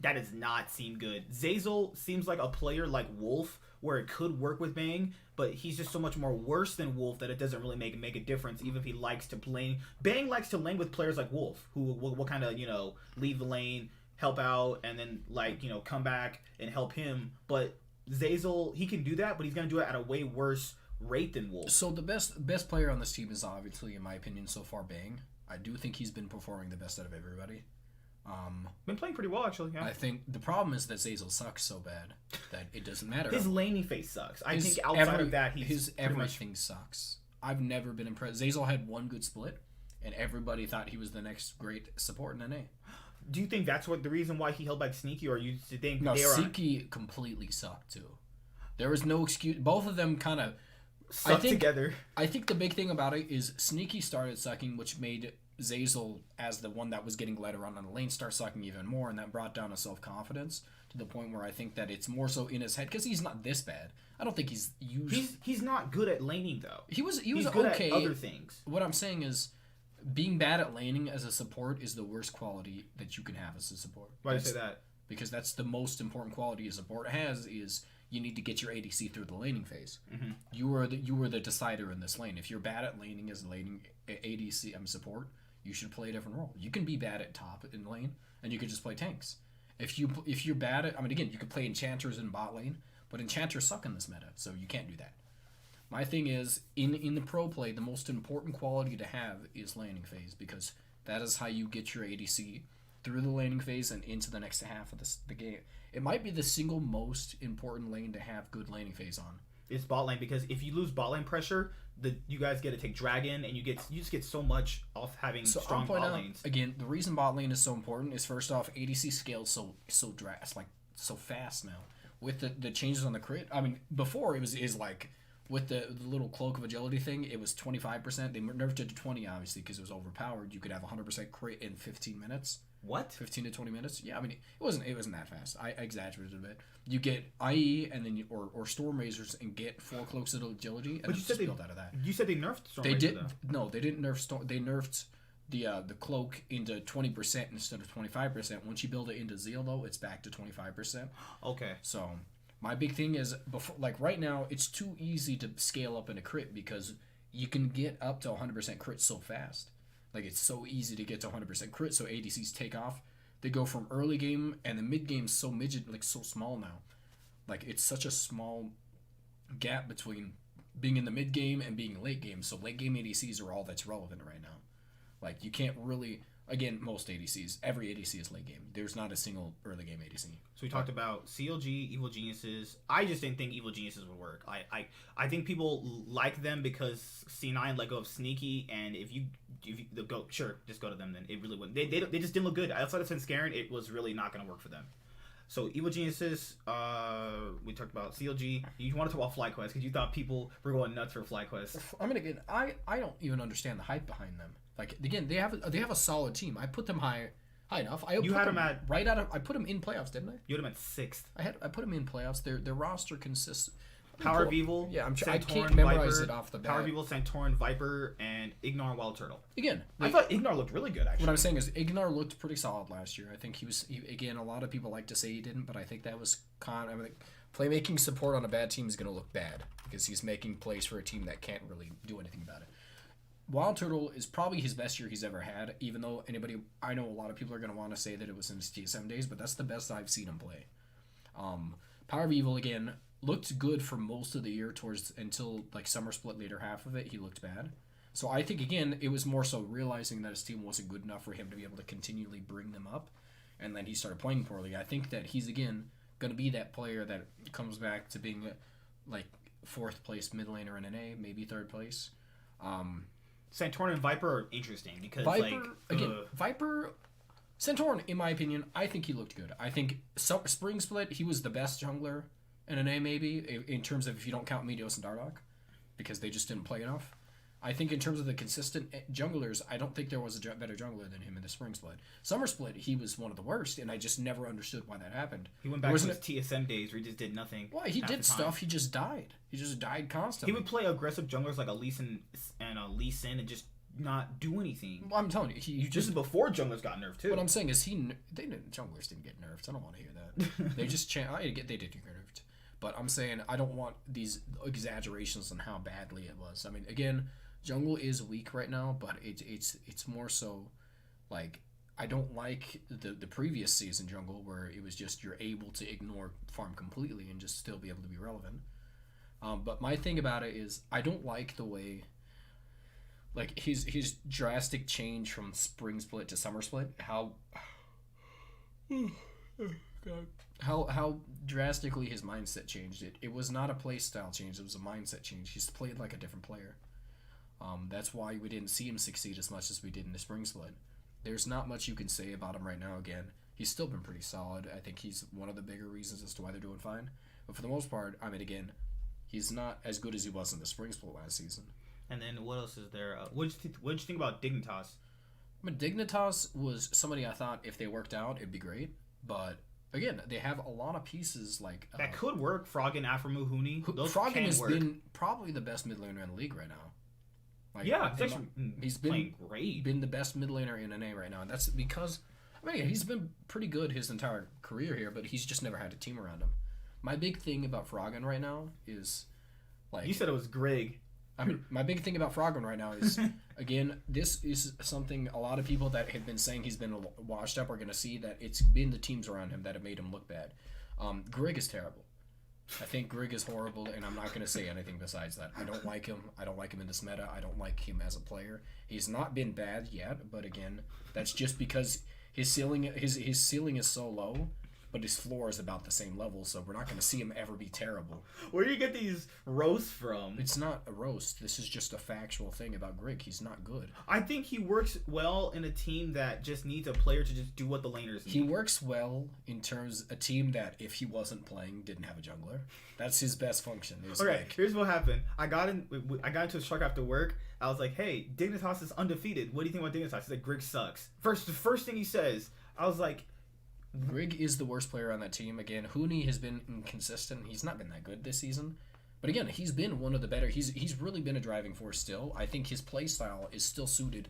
That does not seem good. Zazel seems like a player like Wolf, where it could work with Bang, but he's just so much more worse than Wolf that it doesn't really make a difference, even if he likes to lane. Bang likes to lane with players like Wolf, who will kind of, leave the lane, help out, and then, come back and help him. But Zazel, he can do that, but he's going to do it at a way worse rate than Wolf. So the best player on this team is obviously, in my opinion, so far, Bang. I do think he's been performing the best out of everybody. Been playing pretty well, actually. Yeah. I think the problem is that Zazel sucks so bad that it doesn't matter. His laning phase sucks. I think outside of that, his everything sucks. I've never been impressed. Zazel had one good split, and everybody thought he was the next great support in NA. Do you think that's the reason why he held back Sneaky, or you think Sneaky completely sucked too? There was no excuse. Both of them kind of sucked together. I think the big thing about it is Sneaky started sucking, which made Zazel, as the one that was getting led around on the lane, start sucking even more, and that brought down his self-confidence to the point where I think that it's more so in his head, because he's not this bad. I don't think he's he's not good at laning, though. He was good okay at other things. What I'm saying is, being bad at laning as a support is the worst quality that you can have as a support. Why do you say that? Because that's the most important quality a support has, is you need to get your ADC through the laning phase. Mm-hmm. You are the decider in this lane. If you're bad at laning as laning ADC support, you should play a different role. You can be bad at top in lane, and you can just play tanks. If you're bad at, I mean, again, you could play enchanters in bot lane, but enchanters suck in this meta, so you can't do that. My thing is, in the pro play, the most important quality to have is laning phase, because that is how you get your ADC through the laning phase and into the next half of the game. It might be the single most important lane to have good laning phase on. It's bot lane, because if you lose bot lane pressure, you guys get to take dragon, and you just get so much off having strong bot lanes. Again, the reason bot lane is so important is, first off, ADC scales so fast now with the changes on the crit. I mean, before it was like with the little cloak of agility thing, it was 25%. They nerfed it to 20, obviously, because it was overpowered. You could have 100% crit in 15 minutes. What? 15 to 20 minutes? Yeah, I mean, it wasn't that fast. I exaggerated a bit. You get IE and then or Storm Razors and get 4 cloaks of agility, and but you said build out of that. You said they nerfed Storm Razor. They did. Though. No, they didn't nerf Storm. They nerfed the cloak into 20% instead of 25%. Once you build it into Zeal, though, it's back to 25%. Okay. So my big thing is, right now, it's too easy to scale up in a crit because you can get up to 100% crit so fast. Like, it's so easy to get to 100% crit, so ADCs take off. They go from early game, and the mid game's so so small now. Like, it's such a small gap between being in the mid game and being late game. So late game ADCs are all that's relevant right now. Like, you can't really, again, most ADCs, every ADC is late game. There's not a single early game ADC. So we talked about CLG, Evil Geniuses. I just didn't think Evil Geniuses would work. I think people like them because C9 let go of Sneaky, and if you go, sure, just go to them then. It really wouldn't. They just didn't look good. Outside of Scaring, it was really not going to work for them. So Evil Geniuses, we talked about CLG. You want to talk about FlyQuest because you thought people were going nuts for FlyQuest. I mean, again, I don't even understand the hype behind them. Like, again, they have a solid team. I put them high enough. I put them in playoffs, didn't I? You had them at 6th. I put them in playoffs. Their roster consists. Power of Evil. Yeah, I can't Santorin, memorize Viper, it off the bat. Power of Evil, Santorin, Viper, and Ignore and Wild Turtle. Again, I thought Ignore looked really good, actually. What I'm saying is Ignar looked pretty solid last year. I think again, a lot of people like to say he didn't, but I think that was playmaking support on a bad team is going to look bad because he's making plays for a team that can't really do anything about it. Wild Turtle is probably his best year he's ever had, even though I know a lot of people are going to want to say that it was in his TSM days, but that's the best I've seen him play. Power of Evil, again, looked good for most of the year until like summer split, later half of it, he looked bad. So I think, again, it was more so realizing that his team wasn't good enough for him to be able to continually bring them up, and then he started playing poorly. I think that he's, again, going to be that player that comes back to being like 4th place mid laner in NA, maybe 3rd place. Santorin and Viper are interesting because Viper, Santorin, in my opinion, I think he looked good. I think Spring Split, he was the best jungler in NA maybe, in terms of if you don't count Meteos and Dardoch, because they just didn't play enough. I think in terms of the consistent junglers, I don't think there was a better jungler than him in the Spring Split. Summer Split, he was one of the worst, and I just never understood why that happened. He went back to his TSM days where he just did nothing. Well, he did stuff, he just died. He just died constantly. He would play aggressive junglers like a Lee Sin and a Lee Sin and just not do anything. Well, I'm telling you, this is before junglers got nerfed too. What I'm saying is junglers didn't get nerfed. I don't want to hear that. They just they did get nerfed. But I'm saying I don't want these exaggerations on how badly it was. I mean, again, jungle is weak right now, but it's more so like I don't like the previous season jungle where it was just you're able to ignore farm completely and just still be able to be relevant. But my thing about it is I don't like the way like his drastic change from Spring Split to Summer Split. How drastically his mindset changed. It was not a play style change. It was a mindset change. He's played like a different player. That's why we didn't see him succeed as much as we did in the Spring Split. There's not much you can say about him right now. Again, he's still been pretty solid. I think he's one of the bigger reasons as to why they're doing fine. But for the most part, I mean, again, he's not as good as he was in the Spring Split last season. And then what else is there? What did you think about Dignitas? I mean, Dignitas was somebody I thought if they worked out, it'd be great. But again, they have a lot of pieces like that could work. Froggen, Aframu, Huni. Froggen has been probably the best mid laner in the league right now. Like, yeah, he's been great. Been the best mid laner in NA right now, and that's because I mean he's been pretty good his entire career here, but he's just never had a team around him. My big thing about Froggen right now is like you said it was Greg. I mean, my big thing about Froggen right now is, again, this is something a lot of people that have been saying he's been washed up are going to see that it's been the teams around him that have made him look bad. Greg is terrible. I think Greg is horrible, and I'm not going to say anything besides that. I don't like him. I don't like him in this meta. I don't like him as a player. He's not been bad yet, but again, that's just because his ceiling is so low, but his floor is about the same level, so we're not going to see him ever be terrible. Where do you get these roasts from? It's not a roast. This is just a factual thing about Greg. He's not good. I think he works well in a team that just needs a player to just do what the laners need. He works well in terms a team that, if he wasn't playing, didn't have a jungler. That's his best function. Okay, here's what happened. I got into a truck after work. I was like, hey, Dignitas is undefeated. What do you think about Dignitas? He's like, Greg sucks. The first thing he says, I was like, Greg is the worst player on that team. Again, Huni has been inconsistent. He's not been that good this season. But again, he's been one of the better. He's really been a driving force still. I think his play style is still suited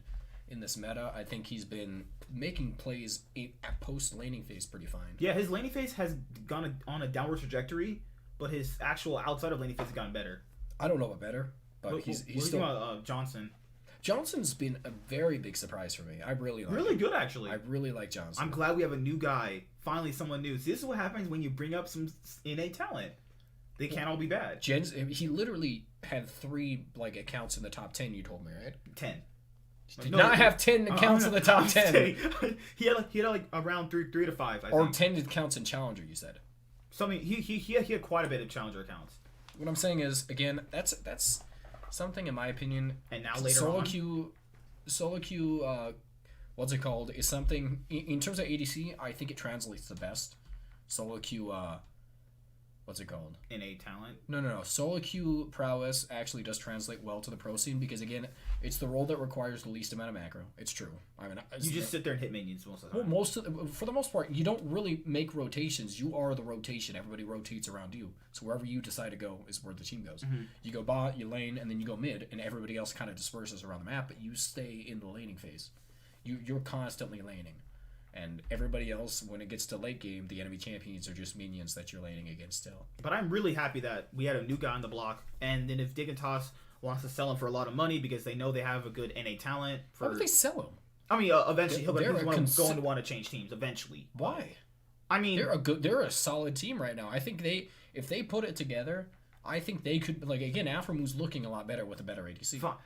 in this meta. I think he's been making plays at post laning phase pretty fine. Yeah, his laning phase has gone on a downward trajectory, but his actual outside of laning phase has gotten better. I don't know about better, but he's still. What about Johnson? Johnson's been a very big surprise for me. I really like him. Good, actually. I really like Johnson. I'm glad we have a new guy. Finally, someone new. See, this is what happens when you bring up some NA talent. They can't all be bad. He literally had 3 like accounts in the top 10. You told me, right? 10. Did not have 10 accounts in the top 10. He had like around 3 to 5. I or think. 10 accounts in Challenger. You said. Something he had quite a bit of Challenger accounts. What I'm saying is, again, that's something in my opinion. And now later on, solo queue, what's it called? Is something in terms of ADC. I think it translates the best. Solo queue, what's it called? innate talent. No. Solo queue prowess actually does translate well to the pro scene because again, it's the role that requires the least amount of macro. It's true. I mean, You just sit there and hit minions most of the time. for the most part, you don't really make rotations. You are the rotation. Everybody rotates around you. So wherever you decide to go is where the team goes. Mm-hmm. You go bot, you lane, and then you go mid, and everybody else kind of disperses around the map. But you stay in the laning phase. You're constantly laning. And everybody else, when it gets to late game, the enemy champions are just minions that you're laning against still. But I'm really happy that we had a new guy on the block, and then if Dignitas wants to sell him for a lot of money because they know they have a good NA talent. Why would they sell him? I mean, eventually he's going to want to change teams. Eventually. Why? I mean, they're a solid team right now. I think if they put it together, I think they could like again. Aframu's looking a lot better with a better ADC.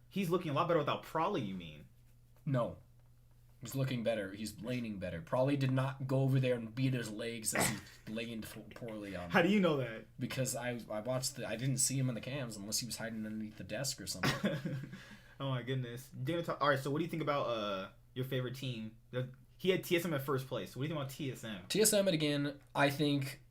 He's looking a lot better without Prolly. You mean? No. He's looking better. He's laning better. Probably did not go over there and beat his legs as he laned poorly on. How do you know that? Because I watched I didn't see him in the cams unless he was hiding underneath the desk or something. Oh my goodness. All right. So what do you think about your favorite team? He had TSM at first place. What do you think about TSM? TSM again. I think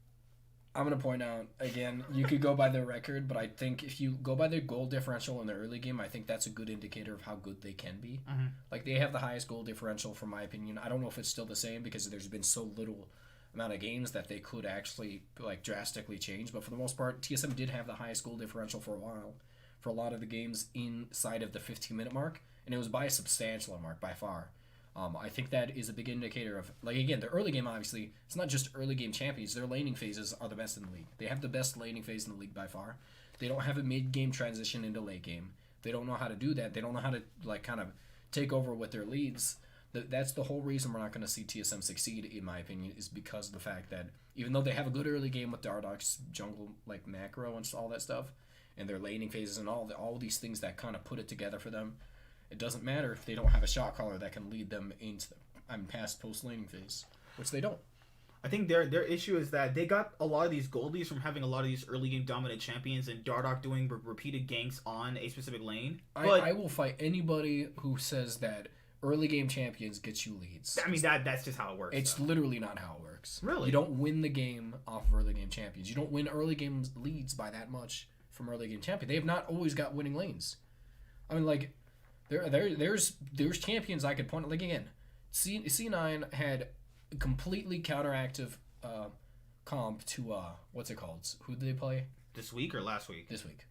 I'm gonna point out again. You could go by their record, but I think if you go by their goal differential in the early game, I think that's a good indicator of how good they can be. Mm-hmm. Like they have the highest goal differential, from my opinion. I don't know if it's still the same because there's been so little amount of games that they could actually like drastically change. But for the most part, TSM did have the highest goal differential for a while, for a lot of the games inside of the 15-minute mark, and it was by a substantial mark by far. I think that is a big indicator of, like, again, the early game, obviously, it's not just early game champions. Their laning phases are the best in the league. They have the best laning phase in the league by far. They don't have a mid-game transition into late game. They don't know how to do that. They don't know how to, like, kind of take over with their leads. That's the whole reason we're not going to see TSM succeed, in my opinion, is because of the fact that even though they have a good early game with Dardock's jungle, like, macro and all that stuff, and their laning phases and all these things that kind of put it together for them, it doesn't matter if they don't have a shot caller that can lead them into past post laning phase, which they don't. I think their issue is that they got a lot of these goldies from having a lot of these early game dominant champions and Dardock doing repeated ganks on a specific lane. But I will fight anybody who says that early game champions get you leads. I mean that's just how it works. It's literally not how it works. Really? You don't win the game off of early game champions. You don't win early game leads by that much from early game champion. They have not always got winning lanes. I mean, like, There's champions I could point out. Like again, C9 had completely counteractive comp to what's it called? Who did they play this week or last week? This week.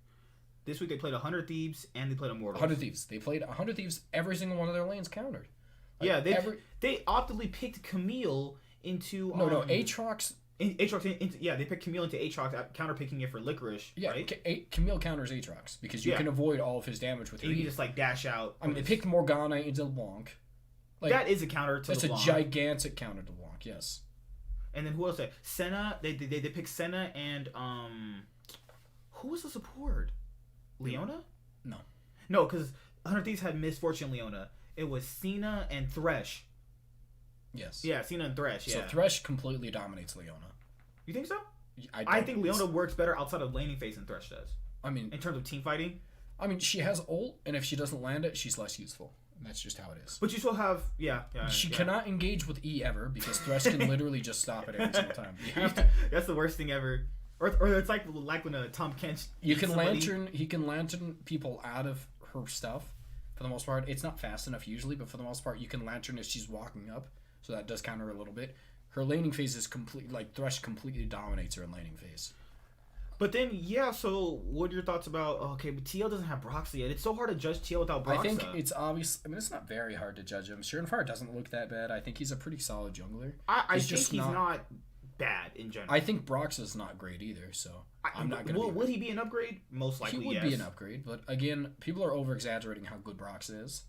This week they played 100 Thieves and they played Immortals. 100 Thieves. They played 100 Thieves. Every single one of their lanes countered. Like, yeah, they optimally picked Camille into Aatrox. They picked Camille into Aatrox, counterpicking it for Licorice. Yeah, right? Camille counters Aatrox because you can avoid all of his damage with her. You can just like dash out. I mean, they picked Morgana into LeBlanc. Like, that is a counter to LeBlanc. That's a gigantic counter to LeBlanc, yes. And then who else? Senna. They picked Senna and who was the support? Leona? No, because 100 Thieves had Misfortune Leona. It was Cena and Thresh. Yes. Yeah, Cena and Thresh. Yeah. So Thresh completely dominates Leona. You think so? I think Leona works better outside of laning phase than Thresh does. I mean, in terms of team fighting. I mean, she has ult, and if she doesn't land it, she's less useful. That's just how it is. But you still have, She cannot engage with E ever because Thresh can literally just stop it every single time. You have to. That's the worst thing ever. Or it's like when Tom Kent. He can lantern people out of her stuff. For the most part, it's not fast enough usually, but for the most part, you can lantern as she's walking up, so that does counter a little bit. Her laning phase is complete. Like Thresh completely dominates her in laning phase. But then, so what are your thoughts about, but TL doesn't have Broxa yet. It's so hard to judge TL without Broxa. I think it's obvious. I mean, it's not very hard to judge him. Surenfire doesn't look that bad. I think he's a pretty solid jungler. I think he's not bad in general. I think Broxa's not great either, so I'm not going to Will he be an upgrade? Most likely, he would be an upgrade, but again, people are over-exaggerating how good Broxa is.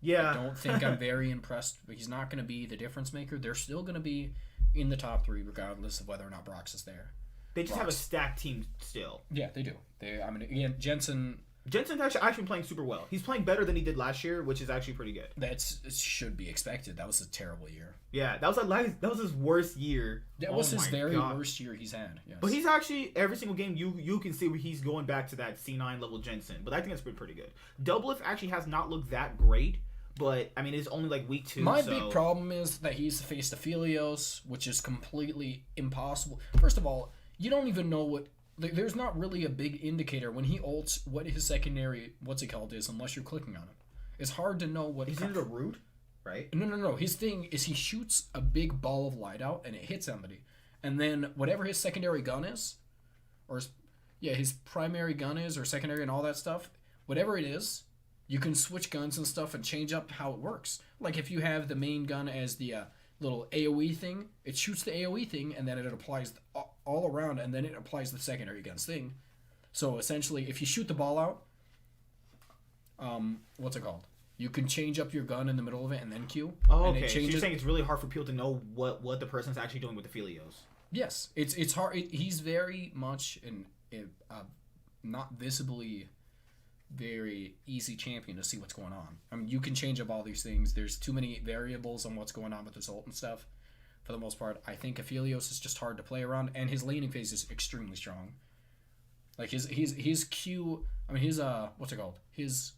Yeah. I don't think I'm very impressed, but he's not going to be the difference maker. They're still going to be in the top 3 regardless of whether or not Broxa's there. They just have a rocks. stacked team still. Yeah, they do. I mean, again, Jensen's actually playing super well. He's playing better than he did last year, which is actually pretty good. it should be expected. That was a terrible year. Yeah, that was his worst year. That was his very worst year he's had. Yes. But he's actually every single game you can see where he's going back to that C9 level Jensen. But I think that's been pretty good. Doublelift actually has not looked that great, but I mean it's only like week 2. My big problem is that he's faced Aphelios, which is completely impossible. First of all, you don't even know what. There's not really a big indicator when he ults what his secondary is unless you're clicking on him. It's hard to know what he's into the root, right? No. His thing is he shoots a big ball of light out and it hits somebody, and then whatever his secondary gun is, his primary gun is or secondary and all that stuff, whatever it is, you can switch guns and stuff and change up how it works. Like if you have the main gun as the little AoE thing, it shoots the AoE thing and then it applies all around, and then it applies the secondary guns thing. So essentially, if you shoot the ball out, what's it called? You can change up your gun in the middle of it and then Q. Oh, and okay. So you're saying it's really hard for people to know what the person's actually doing with the Aphelios. Yes, it's hard. He's very much not visibly very easy champion to see what's going on. I mean, you can change up all these things. There's too many variables on what's going on with his ult and stuff. For the most part, I think Aphelios is just hard to play around, and his laning phase is extremely strong. Like his Q, I mean his what's it called? His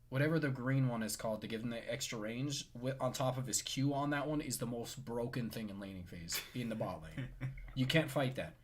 whatever the green one is called to give him the extra range on top of his Q on that one is the most broken thing in laning phase in the bot lane. You can't fight that.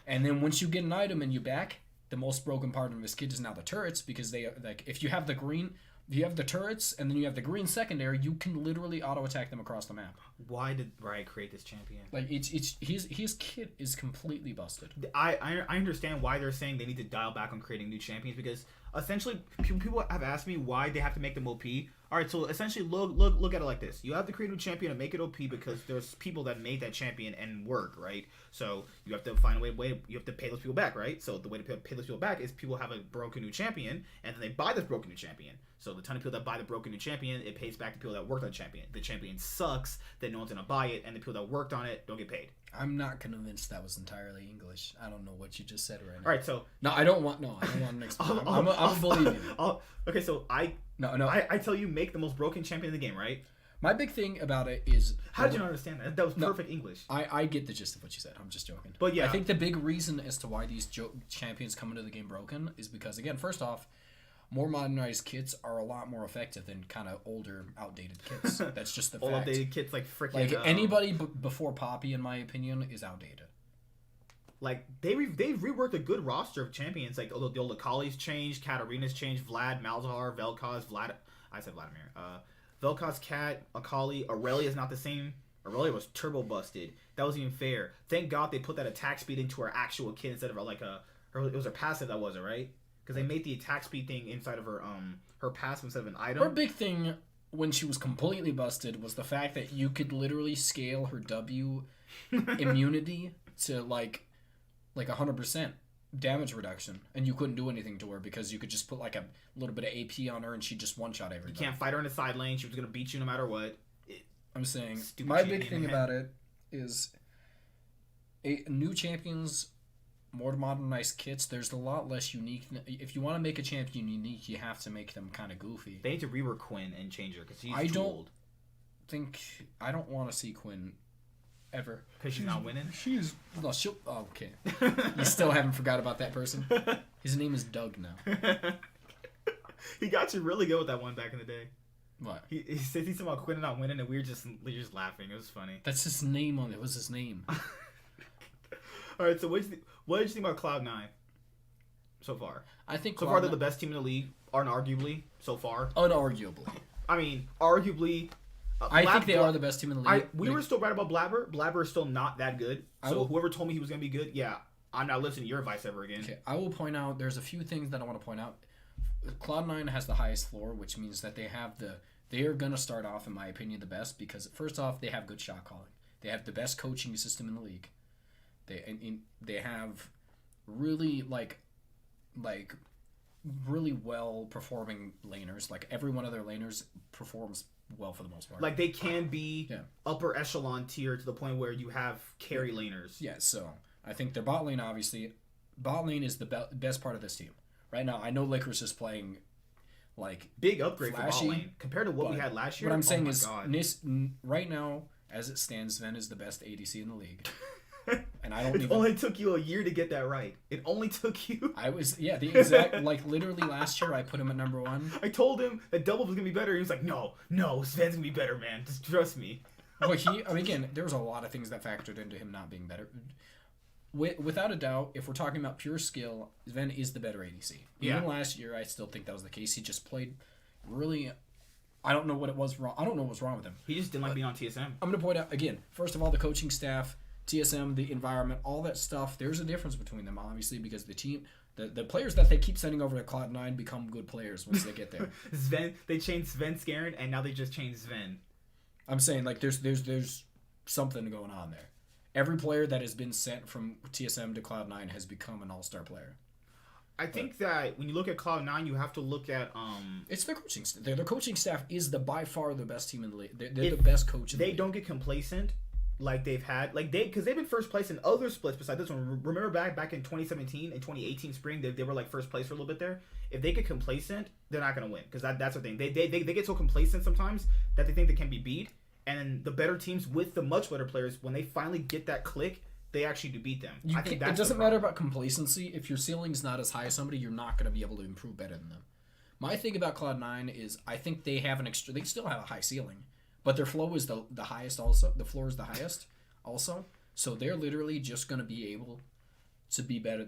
And then once you get an item and you back, the most broken part of his kit is now the turrets, because they like if you have the green. If you have the turrets and then you have the green secondary, you can literally auto attack them across the map. Why did Riot create this champion? Like his kit is completely busted. I understand why they're saying they need to dial back on creating new champions, because essentially people have asked me why they have to make them OP. All right, so essentially look at it like this: you have to create a new champion and make it OP because there's people that made that champion and work, right? So you have to find a way. You have to pay those people back, right? So the way to pay those people back is people have a broken new champion and then they buy this broken new champion. So the ton of people that buy the broken new champion, it pays back to people that worked on the champion. The champion sucks, then no one's gonna buy it, and the people that worked on it don't get paid. I'm not convinced that was entirely English. I don't know what you just said right now. All right, so I don't want to explain. I'm believe you. Okay, so I tell you, make the most broken champion in the game, right? My big thing about it is how did you not understand that? That was perfect English. I get the gist of what you said. I'm just joking. But yeah, I think the big reason as to why these champions come into the game broken is because, again, first off, more modernized kits are a lot more effective than kind of older, outdated kits. That's just the fact. Outdated kits like freaking. Like anybody before Poppy, in my opinion, is outdated. Like they've reworked a good roster of champions. Like the old Akali's changed, Katarina's changed, Vlad, Malzahar, Vel'Koz, I said Vladimir. Vel'Koz, Kat, Akali, Aurelia is not the same. Aurelia was turbo busted. That wasn't even fair. Thank God they put that attack speed into her actual kit instead of it was her passive that wasn't, right? Because they made the attack speed thing inside of her passive instead of an item. Her big thing when she was completely busted was the fact that you could literally scale her W immunity to like 100% damage reduction, and you couldn't do anything to her because you could just put like a little bit of AP on her and she just one shot everything. You can't fight her in the side lane. She was gonna beat you no matter what. I'm saying my big thing about it is new champions. More modernized kits, there's a lot less unique. If you want to make a champion unique, you have to make them kind of goofy. They need to rework Quinn and change her because she's too old. I don't want to see Quinn ever. Because she's not winning? Okay. You still haven't forgot about that person? His name is Doug now. He got you really good with that one back in the day. What? He said he's about Quinn not winning, and we were just laughing. It was funny. That's his name on it. Was his name. All right, so what did you think about Cloud9 so far? I think so far they're the best team in the league, unarguably. So far, unarguably. I mean, arguably. I think they are the best team in the league. We were still right about Blabber. Blabber is still not that good. So whoever told me he was gonna be good, yeah, I'm not listening to your advice ever again. Okay, I will point out. There's a few things that I want to point out. Cloud9 has the highest floor, which means that they are gonna start off, in my opinion, the best because first off, they have good shot calling. They have the best coaching system in the league. They have really really well performing laners. Like every one of their laners performs well for the most part. Like they can be upper echelon tier to the point where you have carry laners. Yeah. So I think their bot lane, obviously, bot lane is the best part of this team. Right now, I know Lakers is playing like big upgrade flashy, for bot lane compared to what we had last year. What I'm saying is, right now, as it stands, Sven is the best ADC in the league. And I don't. It only took you a year to get that right. It only took you. I was the exact literally last year I put him at number 1. I told him that double was gonna be better. He was like, no, Sven's gonna be better, man. Just trust me. Well, again, there was a lot of things that factored into him not being better. Without a doubt, if we're talking about pure skill, Sven is the better ADC. Even last year, I still think that was the case. He just played really. I don't know what it was wrong. I don't know what was wrong with him. He just didn't like being on TSM. I'm gonna point out again. First of all, the coaching staff. TSM, the environment, all that stuff, there's a difference between them, obviously, because the team, the players that they keep sending over to Cloud9 become good players once they get there. They changed Sven Skaren, and now they just changed Sven. I'm saying, there's something going on there. Every player that has been sent from TSM to Cloud9 has become an all-star player. I think that when you look at Cloud9, you have to look at it's their coaching. Their coaching staff is by far the best team in the league. They're the best coach in the league. They don't get complacent. Like they've had, because they've been first place in other splits besides this one. Remember back in 2017 and 2018 spring, they were like first place for a little bit there. If they get complacent, they're not gonna win because that's the thing. They get so complacent sometimes that they think they can be beat, and the better teams with the much better players, when they finally get that click, they actually do beat them. I think that's it doesn't matter about complacency. If your ceiling's not as high as somebody, you're not gonna be able to improve better than them. My thing about Cloud9 is I think they have they still have a high ceiling. But their flow is the highest also. The floor is the highest also. So they're literally just going to be able to be better.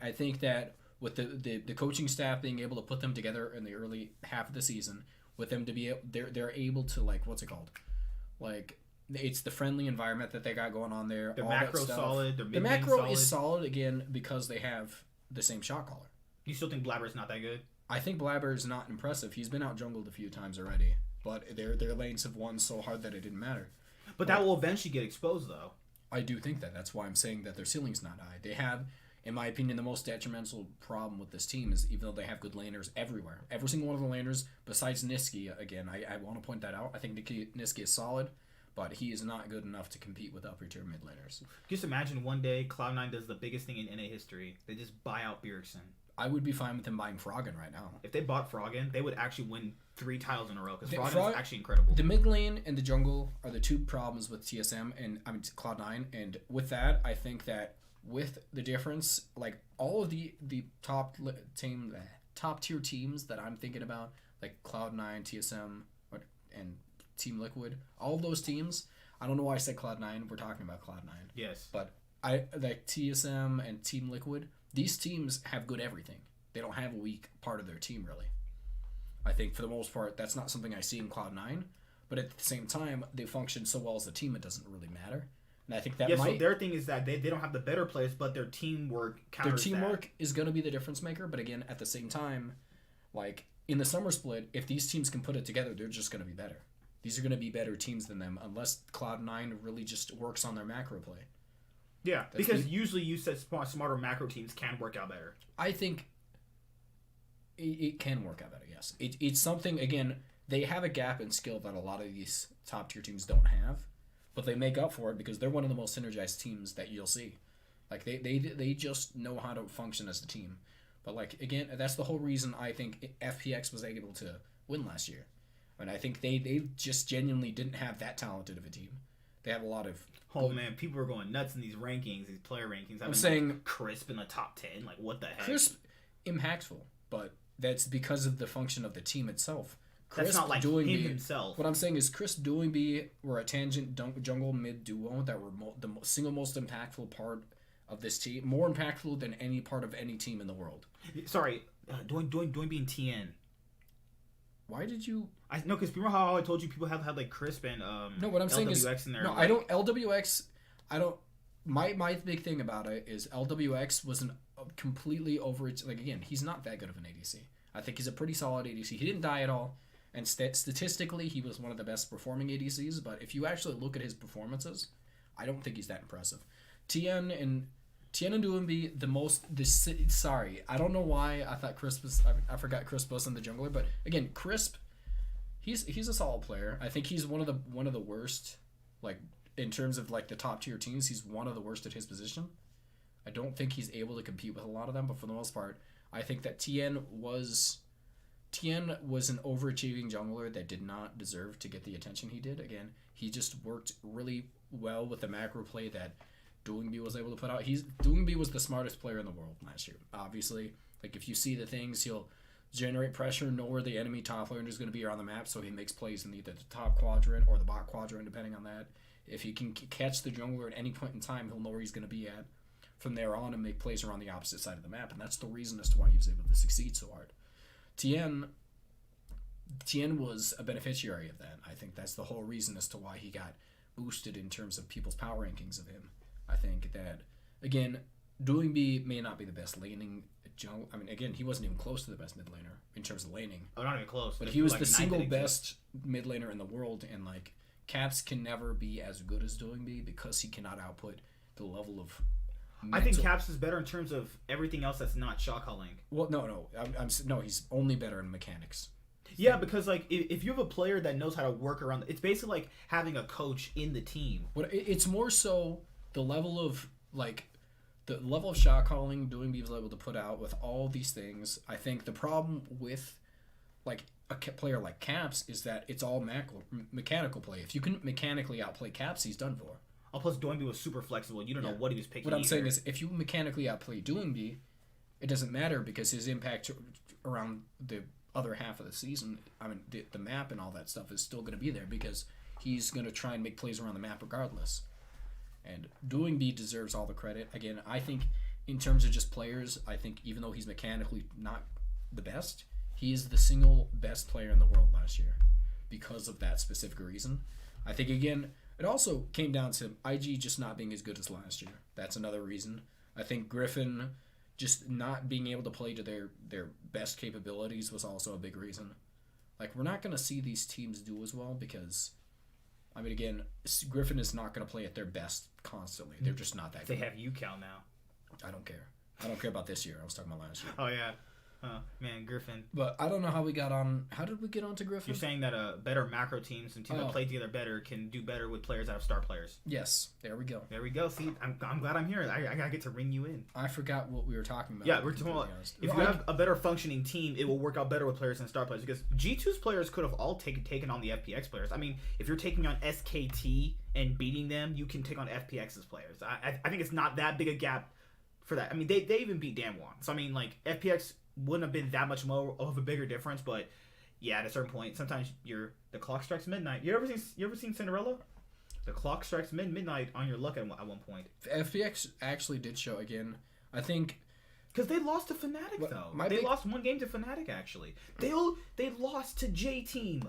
I think that with the coaching staff being able to put them together in the early half of the season, with them to be they're able to what's it called? It's the friendly environment that they got going on there. Their macro's solid. Their the macro is solid again because they have the same shot caller. You still think Blabber's not that good? I think Blabber is not impressive. He's been out jungled a few times already. But their lanes have won so hard that it didn't matter. But that will eventually get exposed, though. I do think that. That's why I'm saying that their ceiling's not high. They have, in my opinion, the most detrimental problem with this team is even though they have good laners everywhere. Every single one of the laners, besides Niski, again, I want to point that out. I think Niski is solid, but he is not good enough to compete with upper tier mid laners. Just imagine one day Cloud9 does the biggest thing in NA history. They just buy out Bjergsen. I would be fine with them buying Froggen right now. If they bought Froggen, they would actually win 3 titles in a row because Froggen is actually incredible. The mid lane and the jungle are the two problems with TSM and Cloud9, and with that, I think that with the difference, all of the top tier teams that I'm thinking about, like Cloud9, TSM, and Team Liquid, all of those teams. I don't know why I said Cloud9. We're talking about Cloud9. Yes, but I like TSM and Team Liquid. These teams have good everything. They don't have a weak part of their team, really. I think, for the most part, that's not something I see in Cloud9. But at the same time, they function so well as a team, it doesn't really matter. And I think that so their thing is that they don't have the better players, but their teamwork counters Their teamwork is going to be the difference maker. But again, at the same time, in the summer split, if these teams can put it together, they're just going to be better. These are going to be better teams than them, unless Cloud9 really just works on their macro play. Yeah, because usually you said smarter macro teams can work out better. I think it can work out better, yes. It's something, again, they have a gap in skill that a lot of these top tier teams don't have, but they make up for it because they're one of the most synergized teams that you'll see. They just know how to function as a team. But again, that's the whole reason I think FPX was able to win last year. And I think they just genuinely didn't have that talented of a team. They have a lot of... Oh, man, people are going nuts in these rankings, these player rankings. I'm saying... Crisp in the top 10. What the heck? Crisp, impactful, but that's because of the function of the team itself. Crisp that's not doing him himself. What I'm saying is Crisp doing B were a tangent jungle mid duo that were the single most impactful part of this team. More impactful than any part of any team in the world. Sorry, doing B and TN. Why did you... No, because remember how I told you people have had Crisp and no, what I'm saying LWX is, in there? No, I don't... LWX... I don't... My big thing about it is LWX wasn't completely over... again, he's not that good of an ADC. I think he's a pretty solid ADC. He didn't die at all. And statistically, he was one of the best performing ADCs. But if you actually look at his performances, I don't think he's that impressive. TN and Doumbé, sorry, I don't know why I thought Crisp was... I forgot Crisp wasn't the jungler. But again, Crisp, he's a solid player. I think he's one of the worst, in terms of the top tier teams. He's one of the worst at his position. I don't think he's able to compete with a lot of them, but for the most part, I think that Tien was an overachieving jungler that did not deserve to get the attention he did. Again, he just worked really well with the macro play that Doingby was able to put out. Doingby was the smartest player in the world last year. Obviously, like if you see the things, he'll generate pressure, know where the enemy top laner is going to be around the map, so he makes plays in either the top quadrant or the bot quadrant, depending on that. If he can catch the jungler at any point in time, he'll know where he's going to be at from there on and make plays around the opposite side of the map, and that's the reason as to why he was able to succeed so hard. Tien was a beneficiary of that. I think that's the whole reason as to why he got boosted in terms of people's power rankings of him. I think that, again, Doingby may not be the best laning jungle. I mean, again, he wasn't even close to the best mid laner in terms of laning. Oh, not even close. But he was the single best mid laner in the world, and like Caps can never be as good as Doingby because he cannot output the level of. I think Caps is better in terms of everything else that's not shot calling. Well, no, he's only better in mechanics. Yeah, because like if you have a player that knows how to work around, it's basically like having a coach in the team. It's more so the level of shot calling Doingby was able to put out with all these things. I think the problem with like a player like Caps is that it's all mechanical play. If you can mechanically outplay Caps, he's done for. Oh, plus Doingby was super flexible. You don't know what he was picking. What I'm saying is, if you mechanically outplay Doingby, it doesn't matter because his impact around the other half of the season, I mean, the map and all that stuff is still going to be there because he's going to try and make plays around the map regardless. And Doingby deserves all the credit. Again, I think in terms of just players, I think even though he's mechanically not the best, he is the single best player in the world last year because of that specific reason. I think, again, it also came down to IG just not being as good as last year. That's another reason. I think Griffin just not being able to play to their best capabilities was also a big reason. Like, we're not going to see these teams do as well because, I mean, again, Griffin is not going to play at their best constantly. They're just not that good. They have UCal now. I don't care. I don't care about this year. I was talking about last year. Oh, yeah. Man, Griffin. But I don't know how we got on. How did we get on to Griffin? You're saying that better macro teams and teams that play together better can do better with players that have star players. Yes. There we go. There we go. See, I'm glad I'm here. I gotta get to ring you in. I forgot what we were talking about. Yeah, we're talking about if you have a better functioning team, it will work out better with players than star players because G2's players could have all taken on the FPX players. I mean, if you're taking on SKT and beating them, you can take on FPX's players. I think it's not that big a gap for that. I mean, they even beat Damwon. So, I mean, like, FPX wouldn't have been that much more of a bigger difference, but yeah, at a certain point, sometimes the clock strikes midnight. You ever seen Cinderella? The clock strikes midnight on your luck at one point. FPX actually did show again. I think because they lost to Fnatic though. They lost one game to Fnatic actually. They lost to J Team.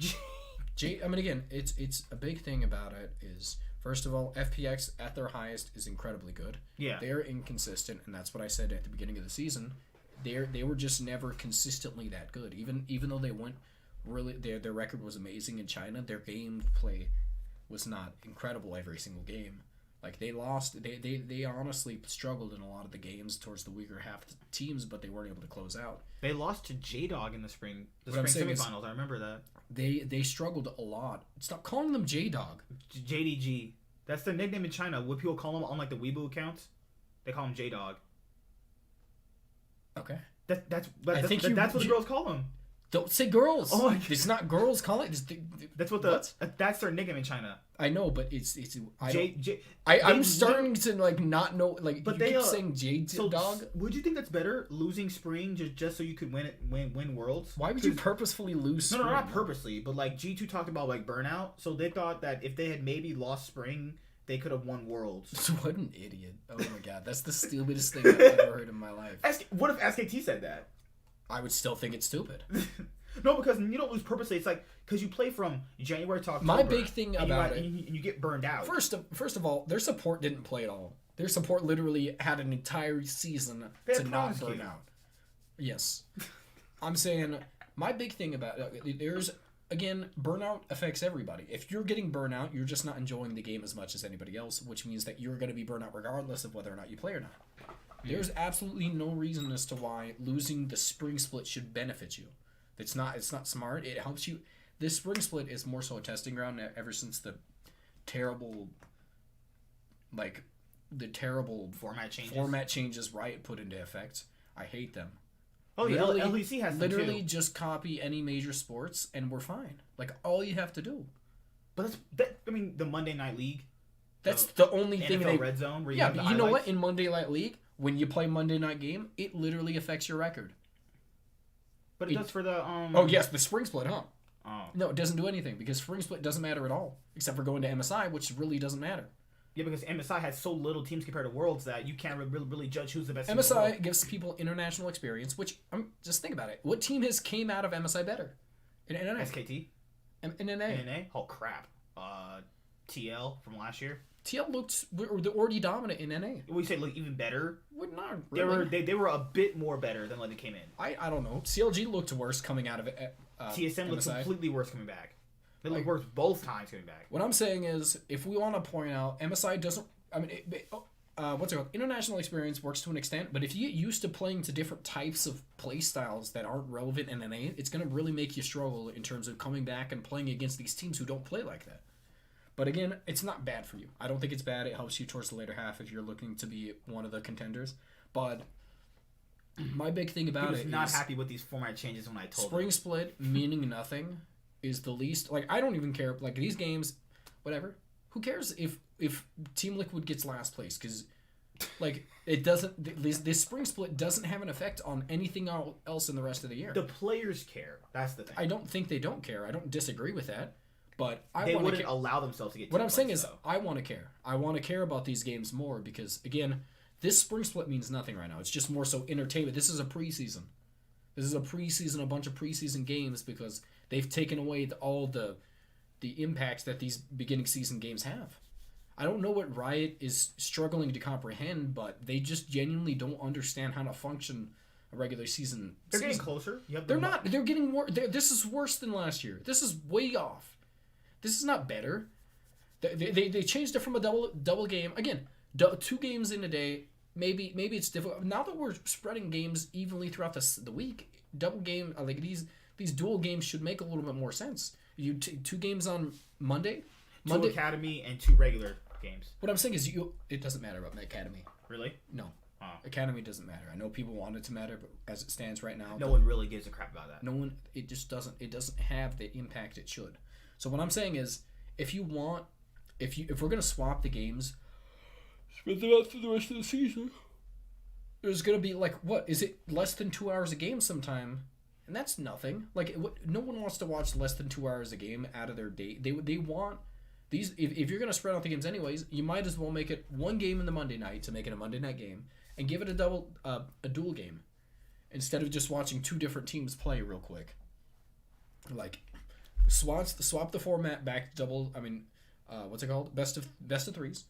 I mean, again, it's a big thing about it is first of all, FPX at their highest is incredibly good. Yeah, they're inconsistent, and that's what I said at the beginning of the season. They were just never consistently that good. Even though they went really their record was amazing in China, their game play was not incredible every single game. Like they lost, they honestly struggled in a lot of the games towards the weaker half teams, but they weren't able to close out. They lost to J-Dog in the spring semifinals. I remember that. They struggled a lot. Stop calling them J-Dog. JDG. That's their nickname in China. What people call them on like the Weibo accounts, they call them J-Dog. Okay. That's what the girls call them. Don't say girls. Oh my God. It's not girls calling it. That's their nickname in China. I know, but it's I'm starting to like not know like. But they keep saying J Dog. Would you think that's better losing Spring just so you could win Worlds? Why would you purposefully lose? No, not purposely, but like G2 talked about like burnout, so they thought that if they had maybe lost Spring, they could have won Worlds. What an idiot! Oh my God, that's the stupidest thing I've ever heard in my life. What if SKT said that? I would still think it's stupid. No, because you don't lose purposely. It's like because you play from January to October. My big thing about it, and you get burned out. First of all, their support didn't play at all. Their support literally had an entire season to not burn out. Yes, I'm saying my big thing about there's again burnout affects everybody. If you're getting burnout, you're just not enjoying the game as much as anybody else, which means that you're going to be burnt out regardless of whether or not you play or not. There's absolutely no reason as to why losing the spring split should benefit you. It's not smart. It helps you. This spring split is more so a testing ground ever since the terrible, like, the terrible format changes Riot put into effect. I hate them. Oh yeah, LEC has them literally too. just copy any major sports and we're fine. Like all you have to do. But I mean, the Monday Night League. That's the only thing NFL Red Zone. Where but you know what? In Monday Night League, when you play Monday Night game, it literally affects your record. But it does for the Oh yes, the spring split, huh? Oh. No, it doesn't do anything because spring split doesn't matter at all, except for going to MSI, which really doesn't matter. Yeah, because MSI has so little teams compared to Worlds that you can't really judge who's the best. MSI gives people international experience, which just think about it. What team has came out of MSI better? In NA. SKT. In NA. Oh crap. TL from last year. TL looked already dominant in NA. We say look even better. Would not really. They were a bit more better than when they came in. I don't know. CLG looked worse coming out of it. TSM looked completely worse coming back. They looked worse both times coming back. What I'm saying is, if we want to point out, MSI doesn't. I mean, what's it called? International experience works to an extent, but if you get used to playing to different types of play styles that aren't relevant in NA, it's going to really make you struggle in terms of coming back and playing against these teams who don't play like that. But again, it's not bad for you. I don't think it's bad. It helps you towards the later half if you're looking to be one of the contenders. But my big thing about it is... not happy with these format changes when I told Spring split meaning nothing is the least... Like, I don't even care. Like, these games, whatever. Who cares if Team Liquid gets last place? Because, like, it doesn't... This spring split doesn't have an effect on anything else in the rest of the year. The players care. That's the thing. I don't think they don't care. I don't disagree with that. But they wouldn't allow themselves to get. What I'm saying is, I want to care. I want to care about these games more because, again, this spring split means nothing right now. It's just more so entertainment. This is a preseason. A bunch of preseason games because they've taken away all the impacts that these beginning season games have. I don't know what Riot is struggling to comprehend, but they just genuinely don't understand how to function a regular season. They're getting closer. They're not. They're getting more. This is worse than last year. This is way off. This is not better. They changed it from a double game. Again, 2 games in a day. Maybe it's difficult. Now that we're spreading games evenly throughout the week, double game, like these dual games should make a little bit more sense. You 2 games on Monday. 2 Academy and 2 regular games. What I'm saying is it doesn't matter about Academy. Really? No. Oh. Academy doesn't matter. I know people want it to matter, but as it stands right now, no one really gives a crap about that. No one. It just doesn't. It doesn't have the impact it should. So what I'm saying is, if we're gonna swap the games, spread them out through the rest of the season, there's gonna be like what is it less than 2 hours a game sometime, and that's nothing. Like no one wants to watch less than 2 hours a game out of their day. They want these. If you're gonna spread out the games anyways, you might as well make it 1 game in the Monday night to make it a Monday night game, and give it a dual game, instead of just watching 2 different teams play real quick. Like. Swap the format back to double. I mean, what's it called? Best of 3s.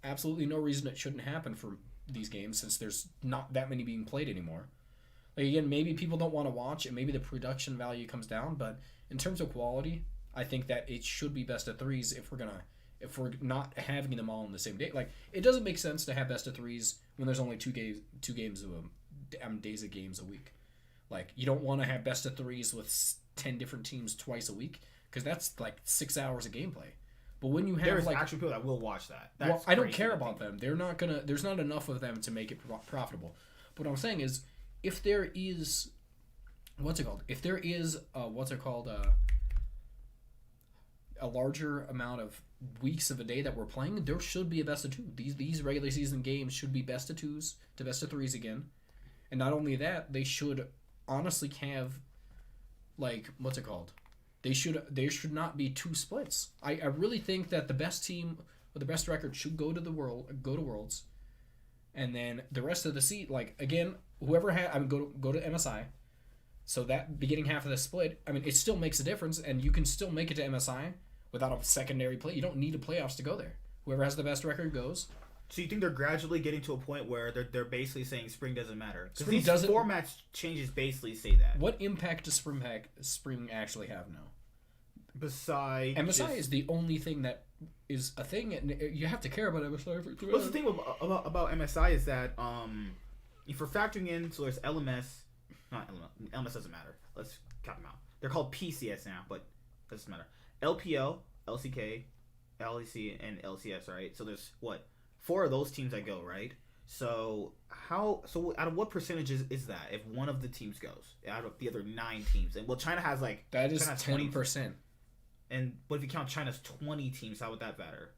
Absolutely no reason it shouldn't happen for these games since there's not that many being played anymore. Like again, maybe people don't want to watch and maybe the production value comes down, but in terms of quality, I think that it should be best of 3s if we're not having them all on the same day. Like it doesn't make sense to have best of 3s when there's only two games of days of games a week. Like you don't want to have best of 3s with 10 different teams twice a week because that's like 6 hours of gameplay. But when you have there's actually people that will watch that. Well, I don't care about them. They're not gonna. There's not enough of them to make it profitable. But what I'm saying is, if there is, what's it called? If there is, a larger amount of weeks of a day that we're playing, there should be a best of 2. These regular season games should be best of 2s to best of 3s again. And not only that, they should honestly have, like, what's it called? There should not be 2 splits. I really think that the best team with the best record should go to Worlds, and then the rest of the seat, like again, whoever go to MSI. So that beginning half of the split, I mean, it still makes a difference, and you can still make it to MSI without a secondary play. You don't need a playoffs to go there. Whoever has the best record goes. So you think they're gradually getting to a point where they're basically saying spring doesn't matter? Because these format changes basically say that. What impact does spring actually have now? Besides MSI is the only thing that is a thing, and you have to care about MSI. What's the thing about MSI is that if we're factoring in, so there's LMS, not LMS, LMS doesn't matter. Let's count them out. They're called PCS now, but it doesn't matter. LPL, LCK, LEC, and LCS, right? So there's what? 4 of those teams that go, right? So out of what percentage is that if one of the teams goes out of the other 9 teams? And well, China has like that is China has 10%. And what if you count China's 20 teams? How would that matter?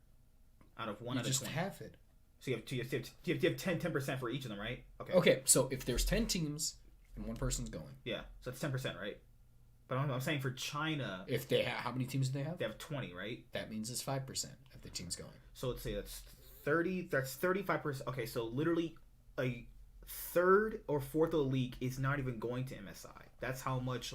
Out of one You out of just 20. half it. So you have 10% for each of them, right? Okay, so if there's 10 teams and one person's going. Yeah, so that's 10%, right? But I'm saying for China, If they how many teams do they have? they have 20, right? That means it's 5% of the teams going. So let's say that's 30. That's 35%. Okay, so literally a third or fourth of the league is not even going to MSI. That's how much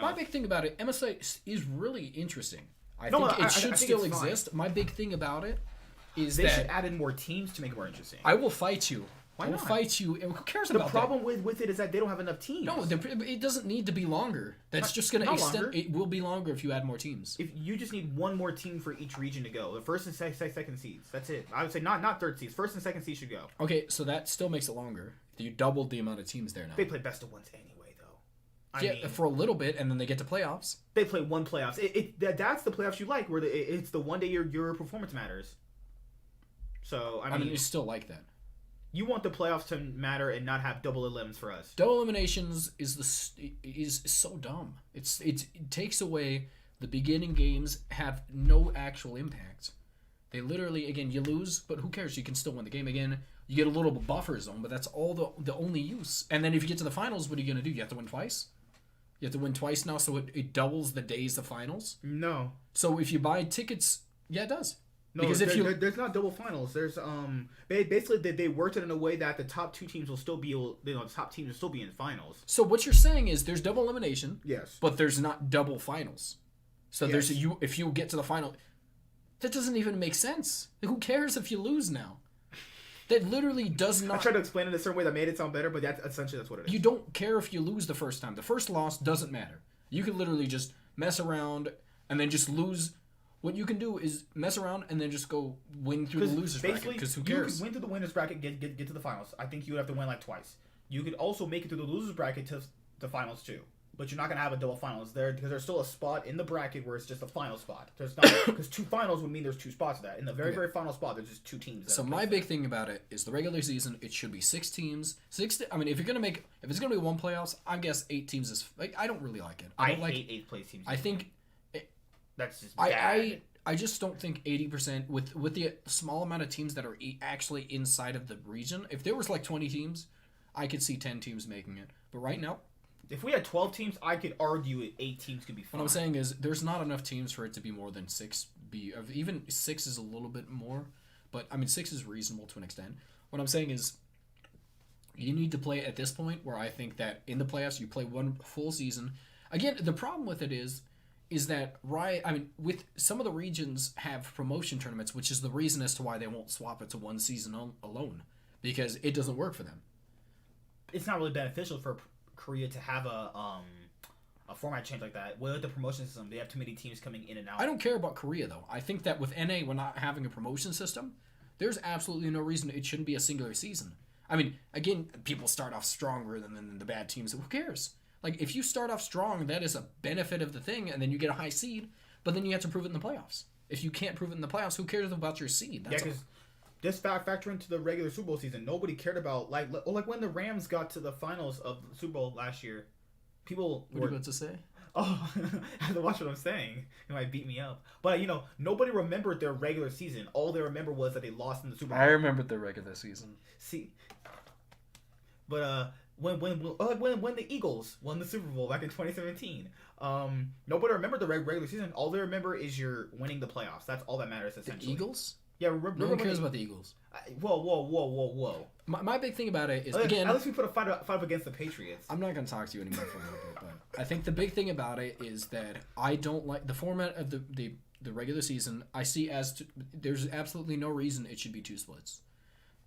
My big thing about it, MSI is really interesting. I No, think I it should think still it's fine. exist. My big thing about it is They that should add in more teams to make it more interesting. I will fight you. Why I will not? fight you. And who cares The about problem with it is that they don't have enough teams. that? No, it doesn't need to be longer. That's just going to not extend. longer. It will be longer if you add more teams. If you just need one more team for each region to go, the first and second seeds. That's it. I would say not third seeds. First and second seeds should go. Okay, so that still makes it longer. You doubled the amount of teams there now. They play best of ones anyway, though. I mean, for a little bit, and then they get to playoffs. they play one playoffs. That's the playoffs you like, where it's the one day your performance matters. So I mean, it's still like that. you want the playoffs to matter and not have double elims for us. Double eliminations is so dumb. It takes away the beginning games have no actual impact. They literally, again, you lose, but who cares? You can still win the game again. You get a little buffer zone, but that's all the only use. And then if you get to the finals, what are you going to do? You have to win twice? You have to win twice now, so it doubles the days of finals? No. So if you buy tickets, yeah, it does. No, because there's not double finals. There's basically they worked it in a way that the top 2 teams will still be the top teams will still be in finals. So what you're saying is there's double elimination, Yes. but there's not double finals. So Yes. if you get to the final, that doesn't even make sense. Who cares if you lose now? That literally does not. I tried to explain it in a certain way that made it sound better, but that's what it is. You don't care if you lose the first time. The first loss doesn't matter. You can literally just mess around and then just lose. What you can do is mess around and then just go win through the losers bracket. Because who cares? You could win through the winners bracket, get to the finals. I think you would have to win like twice. You could also make it through the losers bracket to the finals too. But you're not gonna have a double finals there because there's still a spot in the bracket where it's just a final spot. There's not because 2 finals would mean there's 2 spots there. In the very final spot, there's just 2 teams. So my big thing about it is the regular season. It should be 6 teams. I mean, if it's gonna be 1 playoffs, I guess 8 teams is. I don't really like it. I don't hate 8th place teams. I think that's just bad. I just don't think 80% with the small amount of teams that are actually inside of the region. If there was like 20 teams, I could see 10 teams making it. But right now, if we had 12 teams, I could argue 8 teams could be fine. What I'm saying is there's not enough teams for it to be more than 6. Even 6 is a little bit more, but I mean 6 is reasonable to an extent. What I'm saying is you need to play at this point where I think that in the playoffs you play 1 full season. Again, the problem with it is that with some of the regions have promotion tournaments, which is the reason as to why they won't swap it to 1 season alone, because it doesn't work for them. It's not really beneficial for Korea to have a format change like that. With the promotion system, they have too many teams coming in and out. I don't care about Korea though. I think that with NA, we're not having a promotion system. There's absolutely no reason it shouldn't be a singular season. I mean, again, people start off stronger than the bad teams. Who cares? Like, if you start off strong, that is a benefit of the thing, and then you get a high seed, but then you have to prove it in the playoffs. If you can't prove it in the playoffs, who cares about your seed? Because just factor into the regular Super Bowl season. Nobody cared about, like when the Rams got to the finals of the Super Bowl last year, people What are you about to say? Oh, I have to watch what I'm saying. You might beat me up. But, nobody remembered their regular season. All they remember was that they lost in the Super Bowl. I remembered the regular season. See, but when the Eagles won the Super Bowl back in 2017, nobody remembered the regular season. All they remember is you're winning the playoffs. That's all that matters, essentially. The Eagles? Yeah, remember no one cares about the Eagles. Whoa. My big thing about it is, again... At least we put a fight up against the Patriots. I'm not going to talk to you anymore for a little bit, but I think the big thing about it is that I don't like the format of the regular season. I see there's absolutely no reason it should be 2 splits.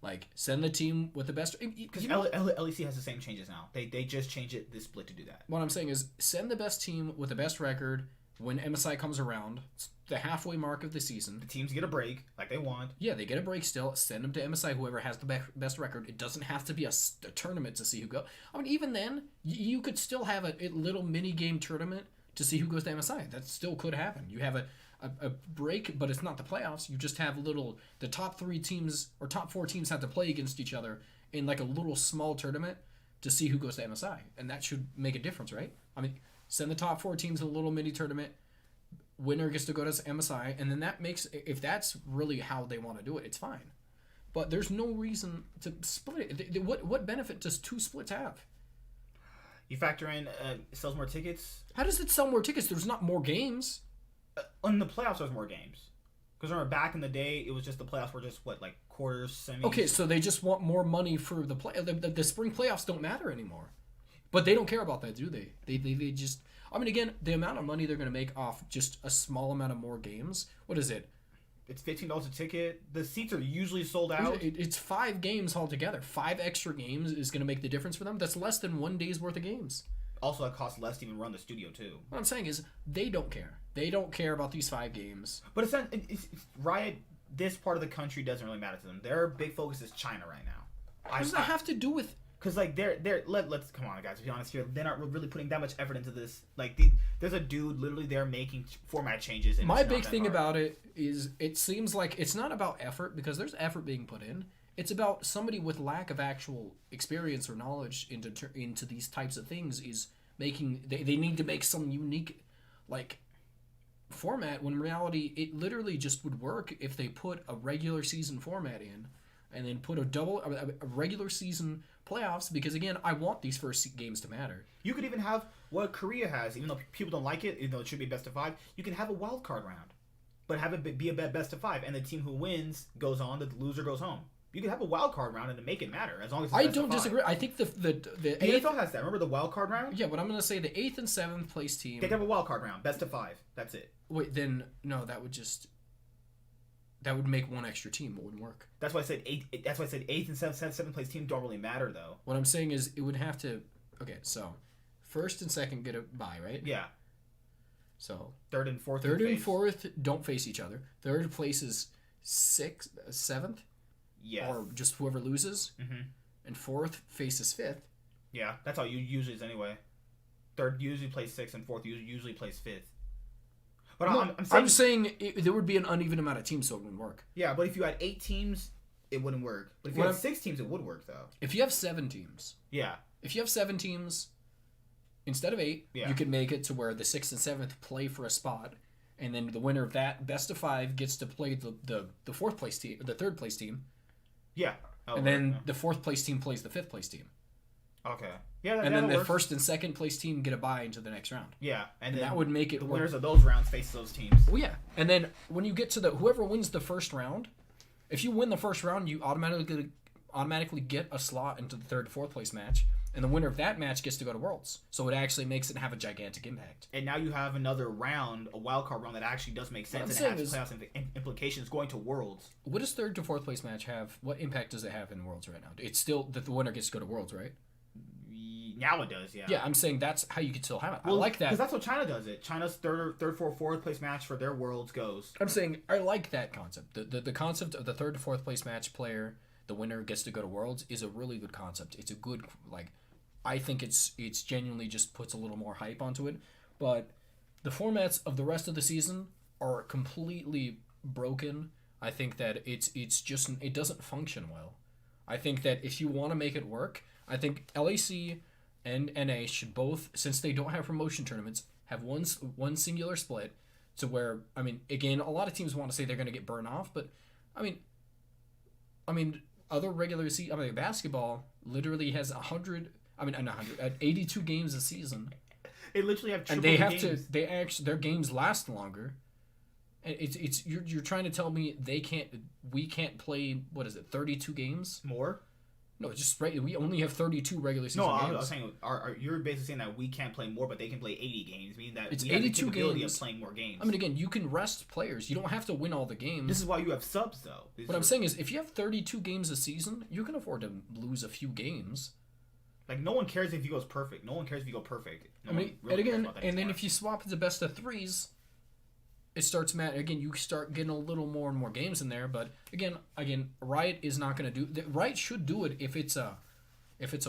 Like, send the team with the best... Because LEC has the same changes now. They just changed it this split to do that. What I'm saying is, send the best team with the best record when MSI comes around. It's the halfway mark of the season. The teams get a break, like they want. Yeah, they get a break still. Send them to MSI, whoever has the best record. It doesn't have to be a tournament to see who goes. I mean, even then, you could still have a little mini-game tournament to see who goes to MSI. That still could happen. You have a break, but it's not the playoffs. You just have the top 3 teams or top 4 teams have to play against each other in like a little small tournament to see who goes to MSI, and that should make a difference, right? I mean, send the top 4 teams to a little mini tournament. Winner gets to go to MSI, and then that makes, if that's really how they want to do it, it's fine. But there's no reason to split it. What benefit does 2 splits have? You factor in sells more tickets. How does it sell more tickets? There's not more games. In the playoffs, there's more games. Because remember, back in the day, it was just the playoffs were just, what, like quarters, semis? Okay, so they just want more money for the play. The spring playoffs don't matter anymore. But they don't care about that, do they? They just... I mean, again, the amount of money they're going to make off just a small amount of more games. What is it? It's $15 a ticket. The seats are usually sold out. It's 5 games altogether. 5 extra games is going to make the difference for them. That's less than 1 day's worth of games. Also, it costs less to even run the studio, too. What I'm saying is, they don't care. They don't care about these 5 games. But it's Riot, this part of the country doesn't really matter to them. Their big focus is China right now. What does that have to do with... Because, like, let's come on, guys, to be honest here, they're not really putting that much effort into this. Like, there's a dude literally there making format changes. And my big thing about it is it seems like it's not about effort, because there's effort being put in. It's about somebody with lack of actual experience or knowledge into these types of things is making... They need to make some unique, like, format, when in reality, it literally just would work if they put a regular season format in and then put a regular season playoffs, because again, I want these first games to matter. You could even have what Korea has, even though people don't like it, even though it should be best of 5. You can have a wild card round, but have it be a best of 5, and the team who wins goes on, the loser goes home. You can have a wild card round and to make it matter, as long as it's I best don't of 5. disagree. I think the NFL has that. Remember the wild card round? Yeah, but I'm gonna say the 8th and 7th place team. They can have a wild card round, best of 5. That's it. Wait, then no, that would make one extra team. It wouldn't work. That's why I said 8. That's why I said 8th and 7th place team don't really matter though. What I'm saying is it would have to. Okay, so 1st and 2nd get a bye, right? Yeah. So 3rd and 4th. 3rd and 4th don't face each other. 3rd place is 6th, 7th. Yes. Or just whoever loses. Mm-hmm. And 4th faces 5th. Yeah, that's how you usually is anyway. 3rd usually plays 6th, and 4th usually plays 5th. But no, I'm saying there would be an uneven amount of teams, so it wouldn't work. Yeah, but if you had 8 teams, it wouldn't work. But if you had 6 teams, it would work, though. If you have 7 teams. Yeah. If you have 7 teams, instead of 8, you could make it to where the 6th and 7th play for a spot, and then the winner of that best of 5 gets to play the 4th place team, the 3rd place team. Yeah. And then the 4th place team plays the 5th place team. Okay. Yeah, and then the works. 1st and 2nd place team get a bye into the next round. Yeah, and then that would make it the winners of those rounds face those teams. Well, yeah, and then when you get to whoever wins the first round, if you win the first round, you automatically get a slot into the 3rd and 4th place match, and the winner of that match gets to go to Worlds. So it actually makes it have a gigantic impact. And now you have another round, a wild card round that actually does make sense and has playoffs implications going to Worlds. What does 3rd to 4th place match have? What impact does it have in Worlds right now? It's still that the winner gets to go to Worlds, right? Now it does, yeah. Yeah, I'm saying that's how you can still have it. Well, I like that. Because that's what China does it. China's 4th place match for their Worlds goes. I'm saying I like that concept. The concept of the 3rd to 4th place match player, the winner gets to go to Worlds, is a really good concept. It's a good, I think it's genuinely just puts a little more hype onto it. But the formats of the rest of the season are completely broken. I think that it doesn't function well. I think that if you want to make it work, I think LEC and NA should both, since they don't have promotion tournaments, have one singular split to where, I mean, again, a lot of teams want to say they're going to get burned off, but I mean, other regular season, basketball literally has 82 games a season. They literally have triple games. Their games last longer. And you're trying to tell me we can't play, what is it, 32 games? More? No, just right. We only have 32 regular season games. No, I was saying, you're basically saying that we can't play more, but they can play 80 games, meaning that it's we have the 82 capability games of playing more games. I mean, again, you can rest players. You don't have to win all the games. This is why you have subs, though. What I'm saying is, if you have 32 games a season, you can afford to lose a few games. Like, no one cares if you go perfect. No one cares if you go perfect. Then if you swap it to best of 3s, it starts again. You start getting a little more and more games in there. But again, Riot is not going to do. Riot should do it if it's a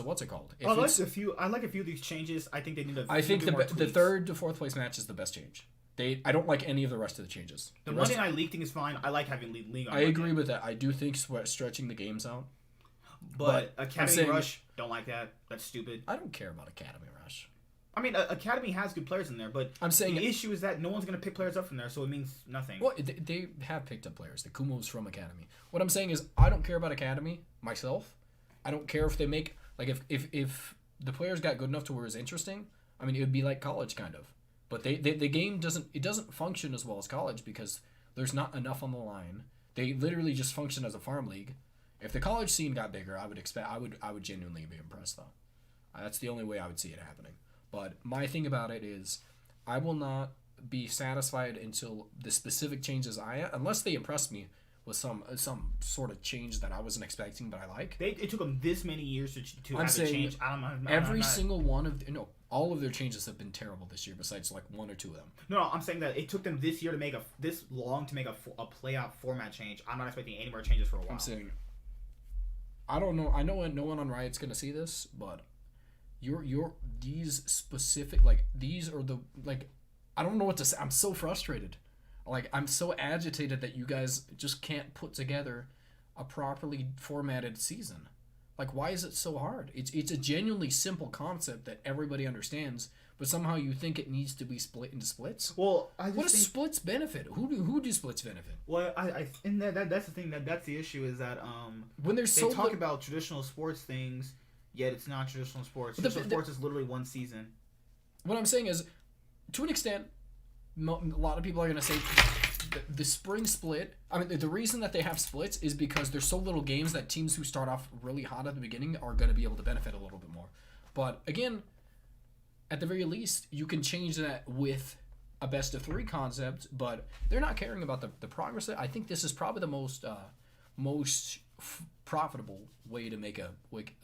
what's it called? I like a few of these changes. I think they need to. I think the 3rd to 4th place match is the best change. I don't like any of the rest of the changes. The Monday Night League thing is fine. I like having league on I Monday. agree with that. I do think stretching the games out. But Academy Rush, don't like that. That's stupid. I don't care about Academy Rush. I mean, Academy has good players in there, but I'm saying the issue is that no one's going to pick players up from there, so it means nothing. Well, they have picked up players. The Kumos from Academy. What I'm saying is, I don't care about Academy myself. I don't care if they make like if the players got good enough to where it's interesting. I mean, it would be like college kind of. But the game doesn't function as well as college because there's not enough on the line. They literally just function as a farm league. If the college scene got bigger, I would genuinely be impressed though. That's the only way I would see it happening. But my thing about it is, I will not be satisfied until the specific changes unless they impress me with some sort of change that I wasn't expecting but I like. It took them this many years to have a change. Single one of all of their changes have been terrible this year besides like one or two of them. No, I'm saying that it took them this year to make this long to make a playoff format change. I'm not expecting any more changes for a while. I'm saying, I don't know. I know no one on Riot's gonna see this, but these specific these are the I don't know what to say. I'm so frustrated. I'm so agitated that you guys just can't put together a properly formatted season. Why is it so hard? It's a genuinely simple concept that everybody understands, but somehow you think it needs to be split into splits. Well, what does splits benefit? Who do splits benefit? Well, and that's the thing that's the issue is that when they talk about traditional sports things, yet it's not traditional sports. Traditional sports is literally one season. What I'm saying is, to an extent, a lot of people are going to say the spring split. I mean, the reason that they have splits is because there's so little games that teams who start off really hot at the beginning are going to be able to benefit a little bit more. But again, at the very least, you can change that with a best of 3 concept, but they're not caring about the progress. I think this is probably the most profitable way to make a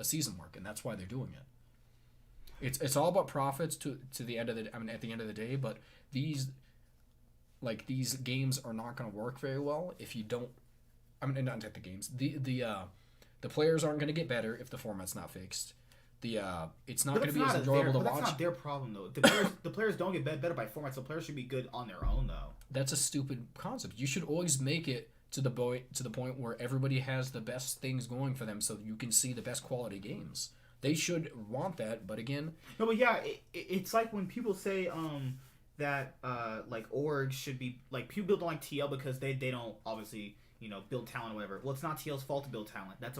season work, and that's why they're doing it. It's all about profits to the end of the. I mean, at the end of the day, but these games are not going to work very well if you don't. I mean, not the games. The players aren't going to get better if the format's not fixed. It's not going to be as enjoyable to watch. That's not their problem though. The players don't get better by formats. The players should be good on their own though. That's a stupid concept. You should always make it to the point where everybody has the best things going for them, so you can see the best quality games. They should want that, but again, no, but yeah, it's like when people say that orgs should be people don't like TL because they don't obviously build talent or whatever. Well, it's not TL's fault to build talent. That's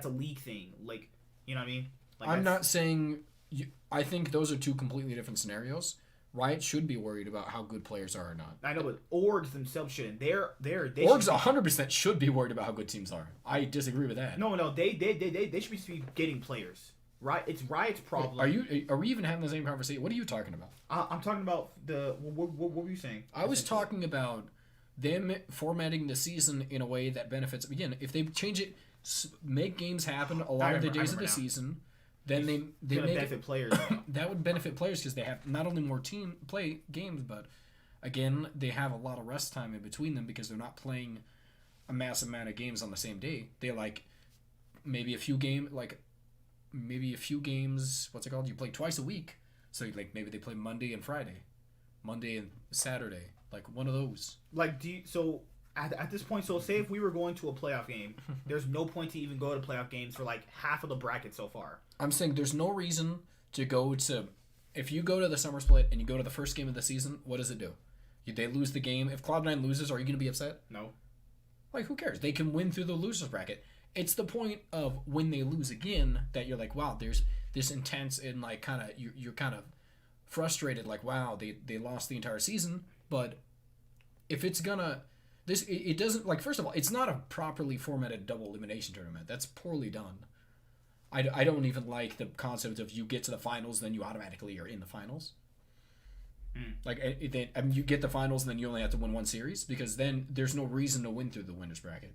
a league thing. You know what I mean? I'm not saying. I think those are two completely different scenarios. Riot should be worried about how good players are or not. I know, but orgs themselves shouldn't. Orgs 100% should be worried about how good teams are. I disagree with that. No, they should be getting players. Right? It's Riot's problem. Are we even having the same conversation? What are you talking about? I'm talking about what were you saying? I was talking about them formatting the season in a way that benefits. Again, if they change it, make games happen a lot of the days of the season. Then they make benefit players. That would benefit players because they have not only more team play games, but again they have a lot of rest time in between them because they're not playing a massive amount of games on the same day. They maybe a few games. What's it called? You play twice a week, so maybe they play Monday and Friday, Monday and Saturday, one of those. At this point, so say if we were going to a playoff game, there's no point to even go to playoff games for half of the bracket so far. I'm saying there's no reason to go to. If you go to the summer split and you go to the first game of the season, what does it do? They lose the game. If Cloud9 loses, are you going to be upset? No. Who cares? They can win through the losers bracket. It's the point of when they lose again that you're wow, there's this intense and you're kind of frustrated. Wow, they lost the entire season. But if it's gonna. It doesn't first of all, it's not a properly formatted double elimination tournament. That's poorly done. I don't even like the concept of you get to the finals, then you automatically are in the finals. You get the finals and then you only have to win one series because then there's no reason to win through the winners bracket.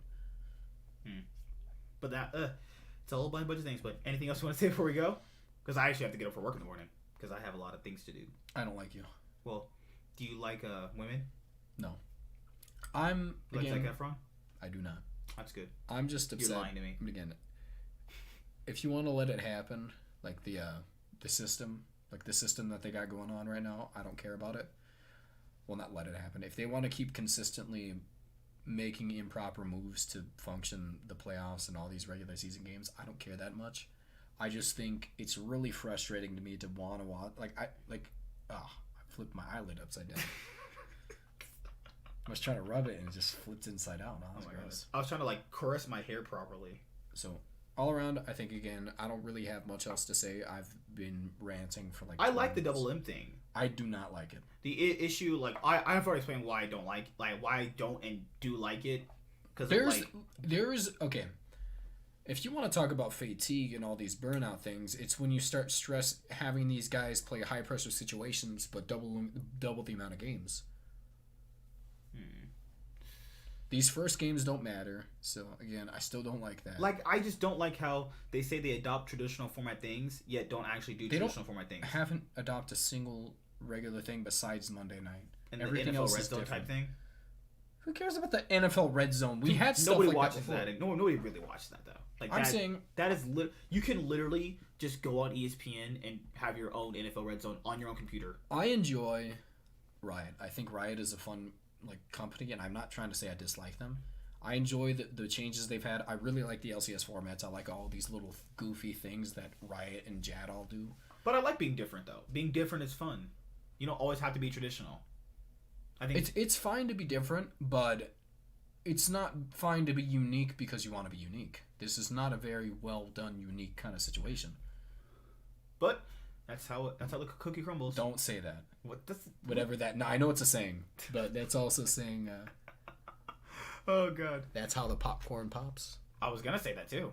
But that it's a whole bunch of things. But anything else you want to say before we go? Because I actually have to get up for work in the morning because I have a lot of things to do. I don't like you. Well, do you like women? No. Like Zac Efron? I do not. That's good. I'm just upset. You're lying to me. But again, if you want to let it happen, the system, the system that they got going on right now, I don't care about it. well, not let it happen. If they want to keep consistently making improper moves to function the playoffs and all these regular season games, I don't care that much. I just think it's really frustrating to me to want to watch. I flipped my eyelid upside down. I was trying to rub it and it just flipped inside out. Oh my gross. I was trying to like caress my hair properly. So all around, I think again, I don't really have much else to say. I've been ranting for like. I like the double M thing. I do not like it. The issue, like I've already explained why I don't like why I don't and do like it. Because there's okay. If you want to talk about fatigue and all these burnout things, it's when you start having these guys play high pressure situations, but double the amount of games. These first games don't matter, so again, I still don't like that. Like, I just don't like how they say they adopt traditional format things, yet don't actually do traditional format things. Haven't adopted a single regular thing besides Monday night. And everything else red zone type thing. Who cares about the NFL red zone? We had stuff nobody like watches that. Nobody really watches that though. Like I'm saying that is you can literally just go on ESPN and have your own NFL red zone on your own computer. I enjoy Riot. I think Riot is a fun company, and I'm not trying to say I dislike them. I enjoy the changes they've had. I really like the LCS formats. I like all these little goofy things that Riot and Jad all do. But I like being different though. Being different is fun. You don't always have to be traditional. I think it's fine to be different, but it's not fine to be unique because you want to be unique. This is not a very well done, unique kind of situation. But that's how the cookie crumbles. Don't say that. Whatever that. No, I know it's a saying, but that's also saying. Oh God. That's how the popcorn pops. I was gonna say that too.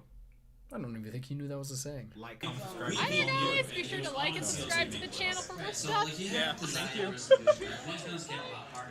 I don't even think you knew that was a saying. Like, comment, subscribe. I didn't know. Be sure to like and subscribe to the channel for more stuff. Yeah. Thank you.